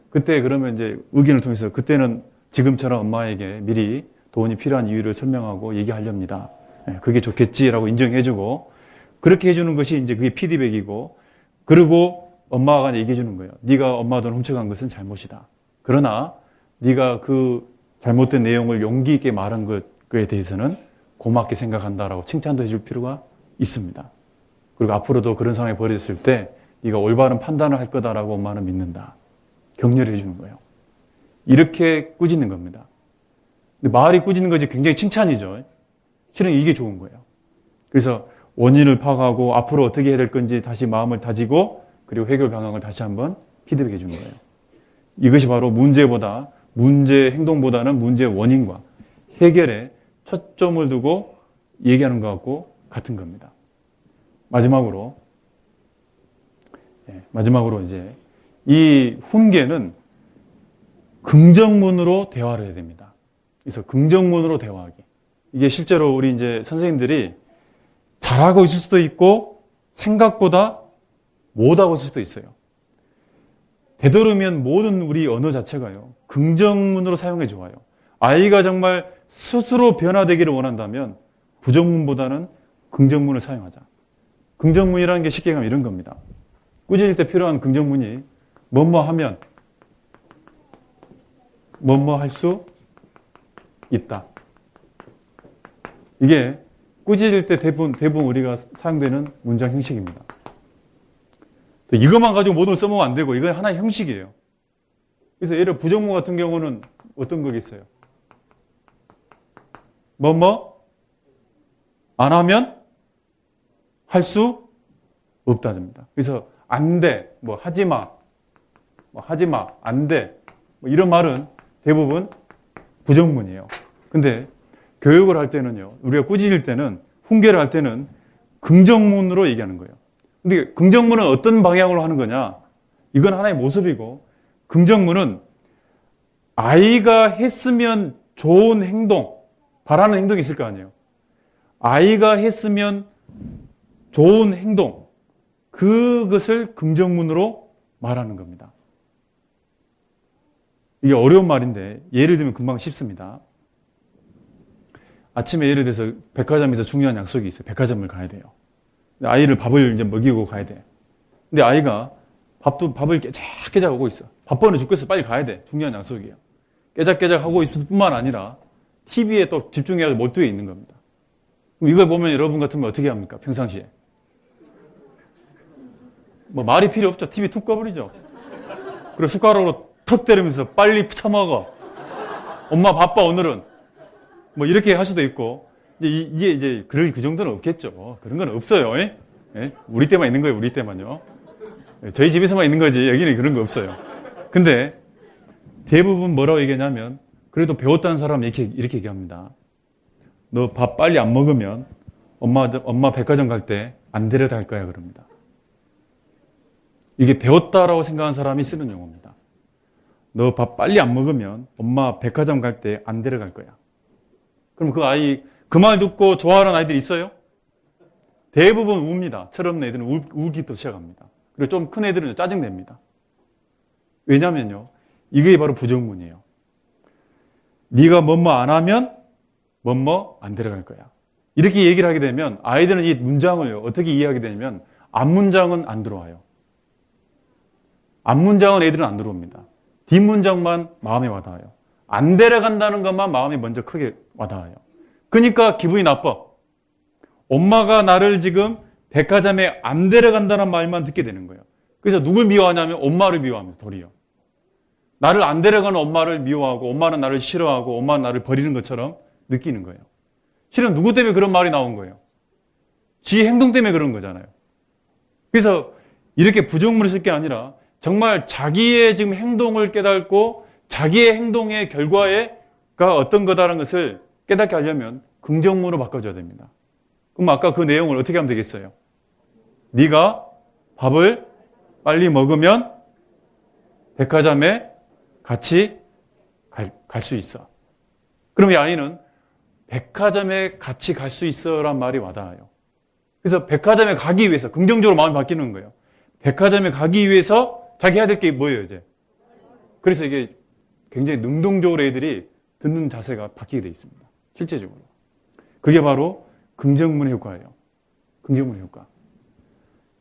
그때 그러면 이제 의견을 통해서 그때는 지금처럼 엄마에게 미리 돈이 필요한 이유를 설명하고 얘기하렵니다. 그게 좋겠지라고 인정해주고 그렇게 해주는 것이 이제 그게 피드백이고 그리고 엄마가 얘기해주는 거예요. 네가 엄마 돈 훔쳐간 것은 잘못이다. 그러나 네가 그 잘못된 내용을 용기 있게 말한 것에 대해서는 고맙게 생각한다라고 칭찬도 해줄 필요가 있습니다. 그리고 앞으로도 그런 상황이 벌어졌을 때 네가 올바른 판단을 할 거다라고 엄마는 믿는다. 격려를 해주는 거예요. 이렇게 꾸짖는 겁니다. 근데 말이 꾸짖는 것이 굉장히 칭찬이죠. 실은 이게 좋은 거예요. 그래서 원인을 파악하고 앞으로 어떻게 해야 될 건지 다시 마음을 다지고 그리고 해결 방향을 다시 한번 피드백해 주는 거예요. 이것이 바로 문제 행동보다는 문제의 원인과 해결에 초점을 두고 얘기하는 것과 같은 겁니다. 마지막으로 이제 이 훈계는 긍정문으로 대화를 해야 됩니다. 그래서 긍정문으로 대화하기. 이게 실제로 우리 이제 선생님들이 잘하고 있을 수도 있고 생각보다 못하고 있을 수도 있어요. 되도록이면 모든 우리 언어 자체가요, 긍정문으로 사용해 좋아요. 아이가 정말 스스로 변화되기를 원한다면 부정문보다는 긍정문을 사용하자. 긍정문이라는 게 쉽게 가면 이런 겁니다. 꾸짖을 때 필요한 긍정문이 뭐뭐 하면 뭐뭐 할 수 있다. 이게 꾸짖을 때 대부분 우리가 사용되는 문장 형식입니다. 이것만 가지고 모든 걸 써먹으면 안 되고 이건 하나의 형식이에요. 그래서 예를 들어 부정문 같은 경우는 어떤 거겠어요? 뭐뭐 안 하면 할 수 없다입니다. 그래서 안 돼, 뭐 하지 마, 안 돼, 뭐 이런 말은 대부분 부정문이에요. 근데 교육을 할 때는요, 우리가 꾸짖을 때는, 훈계를 할 때는 긍정문으로 얘기하는 거예요. 근데 긍정문은 어떤 방향으로 하는 거냐? 이건 하나의 모습이고, 긍정문은 아이가 했으면 좋은 행동, 바라는 행동이 있을 거 아니에요. 아이가 했으면 좋은 행동, 그것을 긍정문으로 말하는 겁니다. 이게 어려운 말인데 예를 들면 금방 쉽습니다. 아침에 예를 들어서 백화점에서 중요한 약속이 있어요. 백화점을 가야 돼요. 아이를 밥을 이제 먹이고 가야 돼. 근데 아이가 밥을 깨작깨작 하고 있어. 바빠는 죽겠어. 빨리 가야 돼. 중요한 약속이에요. 깨작깨작 하고 있을 뿐만 아니라 TV에 또 집중해서 몰두해 있는 겁니다. 그럼 이걸 보면 여러분 같으면 어떻게 합니까? 평상시에. 뭐 말이 필요 없죠. TV 툭 꺼버리죠. 그리고 숟가락으로 턱 때리면서 빨리 처먹어. 엄마 바빠 오늘은. 뭐 이렇게 할 수도 있고. 이게 이제 그 정도는 없겠죠. 그런 건 없어요. 예? 우리 때만 있는 거예요. 우리 때만요. 저희 집에서만 있는 거지. 여기는 그런 거 없어요. 근데 대부분 뭐라고 얘기하냐면 그래도 배웠다는 사람은 이렇게 얘기합니다. 너 밥 빨리 안 먹으면 엄마 백화점 갈 때 안 데려다 갈 거야 그럽니다. 이게 배웠다라고 생각하는 사람이 쓰는 용어입니다. 너 밥 빨리 안 먹으면 엄마 백화점 갈 때 안 데려갈 거야. 그럼 그 아이 그 말 듣고 좋아하는 아이들이 있어요? 대부분 웁니다. 철없는 애들은 울기부터 시작합니다. 그리고 좀 큰 애들은 짜증냅니다. 왜냐면요, 이게 바로 부정문이에요. 네가 뭐뭐 안 하면 뭐뭐 안 데려갈 거야. 이렇게 얘기를 하게 되면 아이들은 이 문장을 어떻게 이해하게 되냐면 앞문장은 안 들어와요. 앞문장은 애들은 안 들어옵니다. 뒷문장만 마음에 와닿아요. 안 데려간다는 것만 마음에 먼저 크게 와닿아요. 그러니까 기분이 나빠. 엄마가 나를 지금 백화점에 안 데려간다는 말만 듣게 되는 거예요. 그래서 누굴 미워하냐면 엄마를 미워합니다. 도리어. 나를 안 데려가는 엄마를 미워하고 엄마는 나를 싫어하고 엄마는 나를 버리는 것처럼 느끼는 거예요. 실은 누구 때문에 그런 말이 나온 거예요? 지 행동 때문에 그런 거잖아요. 그래서 이렇게 부정문을 쓸 게 아니라 정말 자기의 지금 행동을 깨닫고 자기의 행동의 결과가 어떤 거다라는 것을 깨닫게 하려면 긍정문으로 바꿔줘야 됩니다. 그럼 아까 그 내용을 어떻게 하면 되겠어요? 네가 밥을 빨리 먹으면 백화점에 같이 갈 수 있어. 그럼 이 아이는 백화점에 같이 갈 수 있어란 말이 와닿아요. 그래서 백화점에 가기 위해서 긍정적으로 마음이 바뀌는 거예요. 백화점에 가기 위해서 자기 해야 될 게 뭐예요, 이제? 그래서 이게 굉장히 능동적으로 애들이 듣는 자세가 바뀌게 돼 있습니다. 실제적으로. 그게 바로 긍정문의 효과예요. 긍정문의 효과.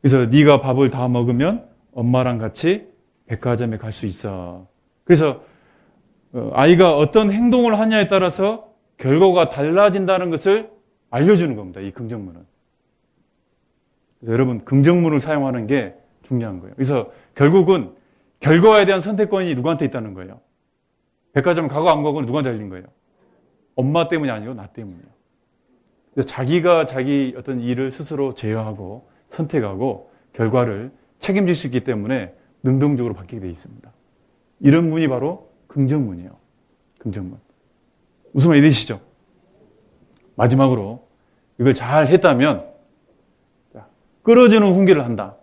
그래서 네가 밥을 다 먹으면 엄마랑 같이 백화점에 갈 수 있어. 그래서 아이가 어떤 행동을 하냐에 따라서 결과가 달라진다는 것을 알려주는 겁니다. 이 긍정문은. 그래서 여러분 긍정문을 사용하는 게 중요한 거예요. 그래서 결국은 결과에 대한 선택권이 누구한테 있다는 거예요. 백화점 가고 안 가고는 누구한테 달린 거예요. 엄마 때문이 아니고 나 때문이에요. 그래서 자기가 자기 어떤 일을 스스로 제어하고 선택하고 결과를 책임질 수 있기 때문에 능동적으로 바뀌게 되어 있습니다. 이런 문이 바로 긍정문이에요. 긍정문. 무슨 말 이해되시죠? 마지막으로 이걸 잘 했다면 끌어주는 훈계를 한다.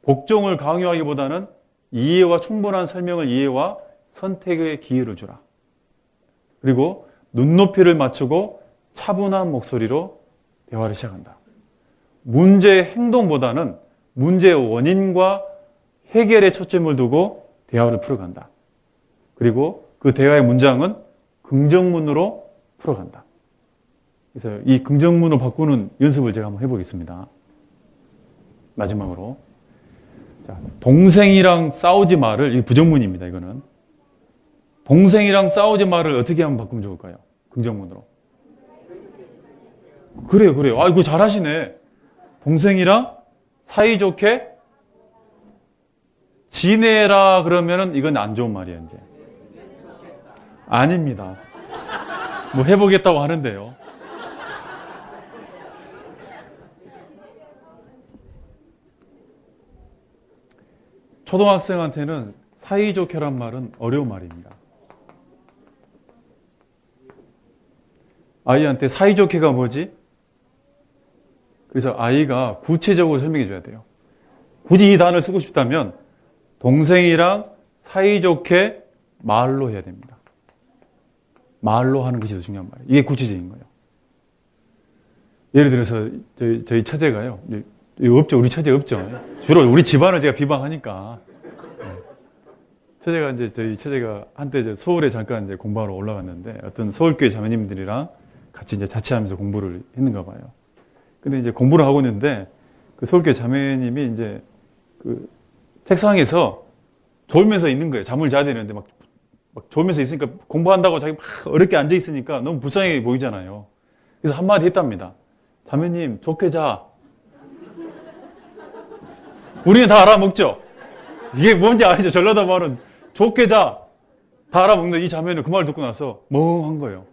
복종을 강요하기보다는 이해와 충분한 설명을 이해와 선택의 기회를 주라. 그리고 눈높이를 맞추고 차분한 목소리로 대화를 시작한다. 문제의 행동보다는 문제의 원인과 해결에 초점을 두고 대화를 풀어간다. 그리고 그 대화의 문장은 긍정문으로 풀어간다. 그래서 이 긍정문을 바꾸는 연습을 제가 한번 해보겠습니다. 마지막으로. 자, 동생이랑 싸우지 마를, 이 부정문입니다, 이거는. 동생이랑 싸우지 마를 어떻게 하면 바꾸면 좋을까요? 긍정문으로. 그래요. 아이고, 잘하시네. 동생이랑 사이좋게 지내라 그러면은 이건 안 좋은 말이야, 이제. 아닙니다. 뭐 해보겠다고 하는데요. 초등학생한테는 사이좋게란 말은 어려운 말입니다. 아이한테 사이좋게가 뭐지? 그래서 아이가 구체적으로 설명해 줘야 돼요. 굳이 이 단어를 쓰고 싶다면 동생이랑 사이좋게 말로 해야 됩니다. 말로 하는 것이 더 중요한 말이에요. 이게 구체적인 거예요. 예를 들어서 저희 처제가요. 없죠. 우리 처제 없죠. 주로 우리 집안을 제가 비방하니까. 처제가 이제 저희 처제가 한때 서울에 잠깐 이제 공부하러 올라갔는데 어떤 서울교회 자매님들이랑 같이 이제 자취하면서 공부를 했는가 봐요. 근데 이제 공부를 하고 있는데 그 서울교회 자매님이 이제 그 책상에서 졸면서 있는 거예요. 잠을 자야 되는데 막 졸면서 있으니까 공부한다고 자기 막 어렵게 앉아 있으니까 너무 불쌍해 보이잖아요. 그래서 한마디 했답니다. 자매님, 좋게 자. 우리는 다 알아먹죠? 이게 뭔지 알죠? 전라도 말은 좋게 자. 다 알아먹는 이 자매는 그 말 듣고 나서 멍한 거예요.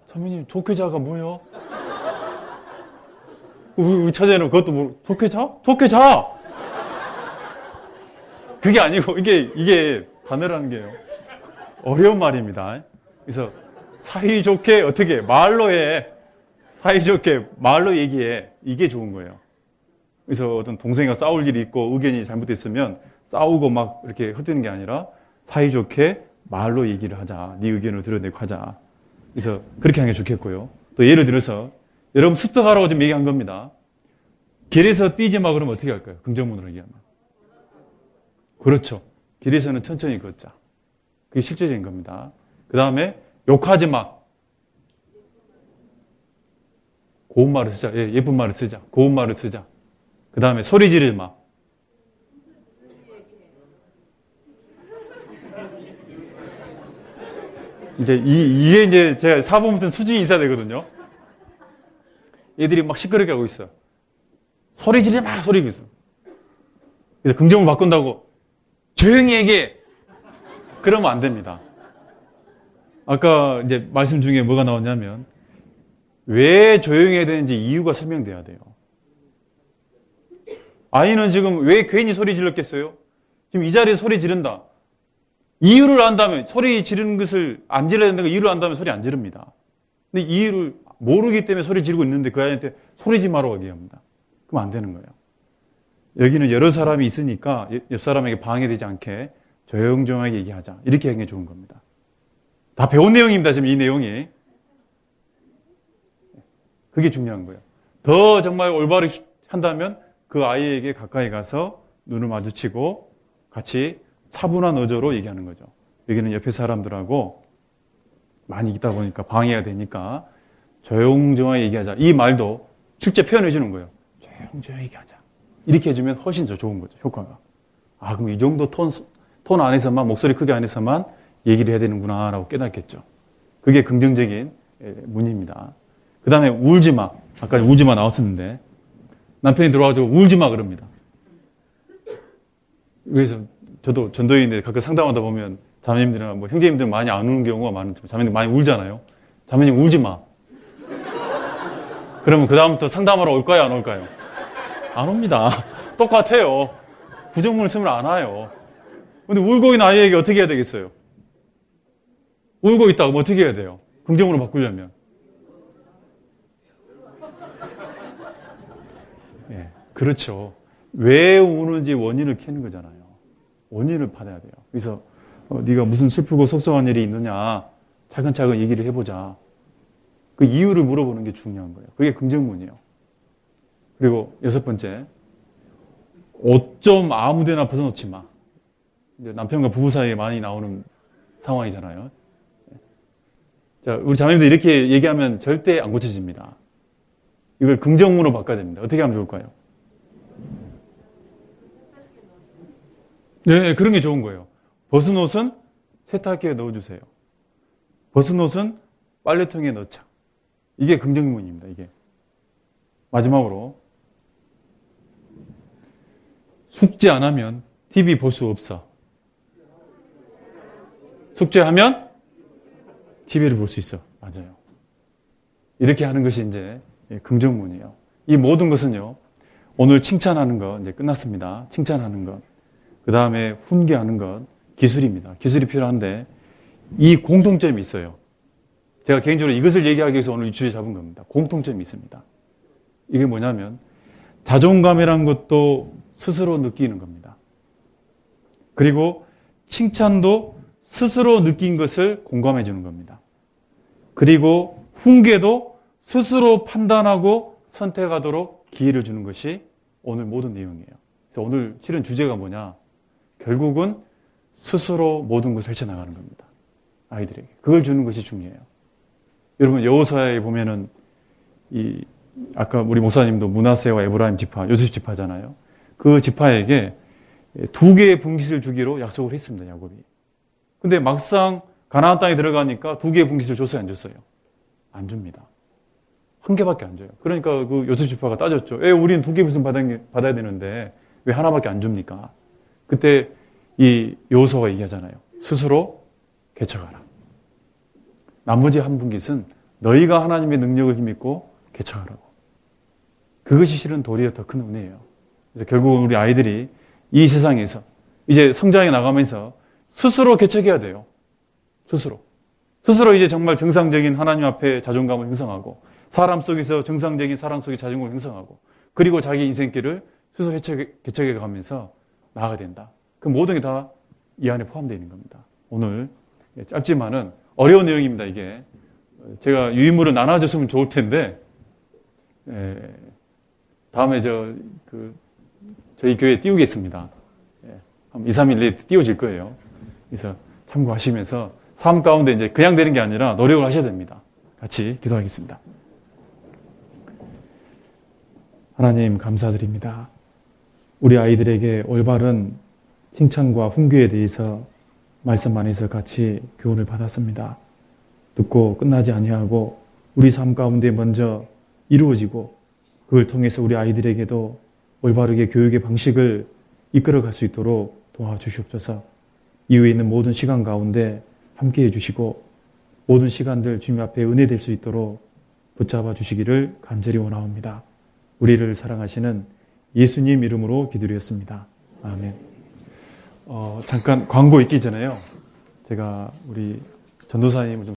자매님, 좋게 자가 뭐예요? 우리 처제는 그것도 모르고, 좋게 자? 좋게 자! 그게 아니고, 이게 단어라는 게요. 어려운 말입니다. 그래서 사이좋게 어떻게 말로 해. 사이좋게 말로 얘기해. 이게 좋은 거예요. 그래서 어떤 동생과 싸울 일이 있고 의견이 잘못됐으면 싸우고 막 이렇게 흩뜨는 게 아니라 사이좋게 말로 얘기를 하자. 네 의견을 드러내고 하자. 그래서 그렇게 하는 게 좋겠고요. 또 예를 들어서 여러분 습득하라고 지금 얘기한 겁니다. 길에서 뛰지 마 그러면 어떻게 할까요? 긍정문으로 얘기하면. 그렇죠. 길에서는 천천히 걷자. 그게 실제적인 겁니다. 그 다음에 욕하지 마. 고운 말을 쓰자. 예, 예쁜 말을 쓰자. 고운 말을 쓰자. 그 다음에 소리 지르지 마. 이게 이제 제가 사범부터 수준이 있어야 되거든요. 애들이 막 시끄럽게 하고 있어요. 소리 지르지 마! 소리 지르지 마. 그래서 긍정을 바꾼다고 조용히 얘기해! 그러면 안 됩니다. 아까 이제 말씀 중에 뭐가 나왔냐면 왜 조용히 해야 되는지 이유가 설명돼야 돼요. 아이는 지금 왜 괜히 소리 질렀겠어요? 지금 이 자리에서 소리 지른다. 이유를 안다면 소리 지르는 것을 안 질러야 된다는 이유를 안다면 소리 안 지릅니다. 근데 이유를 모르기 때문에 소리 지르고 있는데 그 아이한테 소리 지 마라고 얘기합니다. 그럼 안 되는 거예요. 여기는 여러 사람이 있으니까 옆 사람에게 방해되지 않게 조용조용하게 얘기하자. 이렇게 하는 게 좋은 겁니다. 다 배운 내용입니다. 지금 이 내용이. 그게 중요한 거예요. 더 정말 올바르게 한다면 그 아이에게 가까이 가서 눈을 마주치고 같이 차분한 어조로 얘기하는 거죠. 여기는 옆에 사람들하고 많이 있다 보니까 방해가 되니까 조용조용하게 얘기하자. 이 말도 실제 표현해 주는 거예요. 조용조용히 얘기하자. 이렇게 해주면 훨씬 더 좋은 거죠. 효과가. 아, 그럼 이 정도 톤 안에서만, 목소리 크기 안에서만 얘기를 해야 되는구나 라고 깨닫겠죠. 그게 긍정적인 문입니다. 그 다음에 울지 마. 아까 울지 마 나왔었는데 남편이 들어와가지고 울지 마 그럽니다. 그래서 저도 전도인데 가끔 상담하다 보면 자매님들이나 뭐 형제님들 많이 안 우는 경우가 많은데 자매님 많이 울잖아요. 자매님 울지 마. 그러면 그 다음부터 상담하러 올까요? 안 올까요? 안 옵니다. 똑같아요. 부정문을 쓰면 안 와요. 근데 울고 있는 아이에게 어떻게 해야 되겠어요? 울고 있다고 뭐 어떻게 해야 돼요? 긍정으로 바꾸려면. 예. 그렇죠. 왜 우는지 원인을 캐는 거잖아요. 원인을 받아야 돼요. 그래서 네가 무슨 슬프고 속상한 일이 있느냐 차근차근 얘기를 해보자. 그 이유를 물어보는 게 중요한 거예요. 그게 긍정문이에요. 그리고 6번째, 옷 좀 아무데나 벗어놓지 마. 이제 남편과 부부 사이에 많이 나오는 상황이잖아요. 자, 우리 자매님들 이렇게 얘기하면 절대 안 고쳐집니다. 이걸 긍정문으로 바꿔야 됩니다. 어떻게 하면 좋을까요? 네, 그런 게 좋은 거예요. 벗은 옷은 세탁기에 넣어주세요. 벗은 옷은 빨래통에 넣자. 이게 긍정문입니다. 이게. 마지막으로 숙제 안 하면 TV 볼 수 없어. 숙제하면 TV를 볼 수 있어. 맞아요. 이렇게 하는 것이 이제 긍정문이에요. 이 모든 것은요, 오늘 칭찬하는 것 이제 끝났습니다. 칭찬하는 것. 그 다음에 훈계하는 것, 기술입니다. 기술이 필요한데 이 공통점이 있어요. 제가 개인적으로 이것을 얘기하기 위해서 오늘 이 주제 잡은 겁니다. 공통점이 있습니다. 이게 뭐냐면 자존감이란 것도 스스로 느끼는 겁니다. 그리고 칭찬도 스스로 느낀 것을 공감해 주는 겁니다. 그리고 훈계도 스스로 판단하고 선택하도록 기회를 주는 것이 오늘 모든 내용이에요. 그래서 오늘 실은 주제가 뭐냐? 결국은 스스로 모든 것을 헤쳐나가는 겁니다. 아이들에게. 그걸 주는 것이 중요해요. 여러분 여호수아에 보면은 아까 우리 목사님도 므낫세와 에브라임 지파, 요셉 지파잖아요. 그 지파에게 2개의 분깃을 주기로 약속을 했습니다. 야곱이. 근데 막상 가나안 땅에 들어가니까 2개의 분깃을 줬어요, 안 줬어요? 안 줍니다. 1개밖에 안 줘요. 그러니까 그 요셉 지파가 따졌죠. 우리는 2개 분깃 받아야 되는데 왜 하나밖에 안 줍니까? 그때 이 여호수아가 얘기하잖아요. 스스로 개척하라. 나머지 1분깃은 너희가 하나님의 능력을 힘입고 개척하라고. 그것이 실은 도리어 더 큰 은혜예요. 그래서 결국 우리 아이들이 이 세상에서 이제 성장해 나가면서 스스로 개척해야 돼요. 스스로 이제 정말 정상적인 하나님 앞에 자존감을 형성하고 사람 속에서 정상적인 사람 속에 자존감을 형성하고 그리고 자기 인생길을 스스로 개척해 가면서 나아가야 된다. 그 모든 게 다 이 안에 포함되어 있는 겁니다. 오늘 짧지만은 어려운 내용입니다. 이게 제가 유인물을 나눠줬으면 좋을 텐데 다음에 저희 교회에 띄우겠습니다. 한 2, 3일 내에 띄워질 거예요. 그래서 참고하시면서 삶 가운데 이제 그냥 되는 게 아니라 노력을 하셔야 됩니다. 같이 기도하겠습니다. 하나님 감사드립니다. 우리 아이들에게 올바른 칭찬과 훈계에 대해서 말씀 안에서 같이 교훈을 받았습니다. 듣고 끝나지 아니하고 우리 삶 가운데 먼저 이루어지고 그걸 통해서 우리 아이들에게도 올바르게 교육의 방식을 이끌어갈 수 있도록 도와주시옵소서. 이후에 있는 모든 시간 가운데 함께해 주시고 모든 시간들 주님 앞에 은혜될 수 있도록 붙잡아 주시기를 간절히 원하옵니다. 우리를 사랑하시는 예수님 이름으로 기도드렸습니다. 아멘. 잠깐 광고 있기 전에요. 제가 우리 전도사님을 좀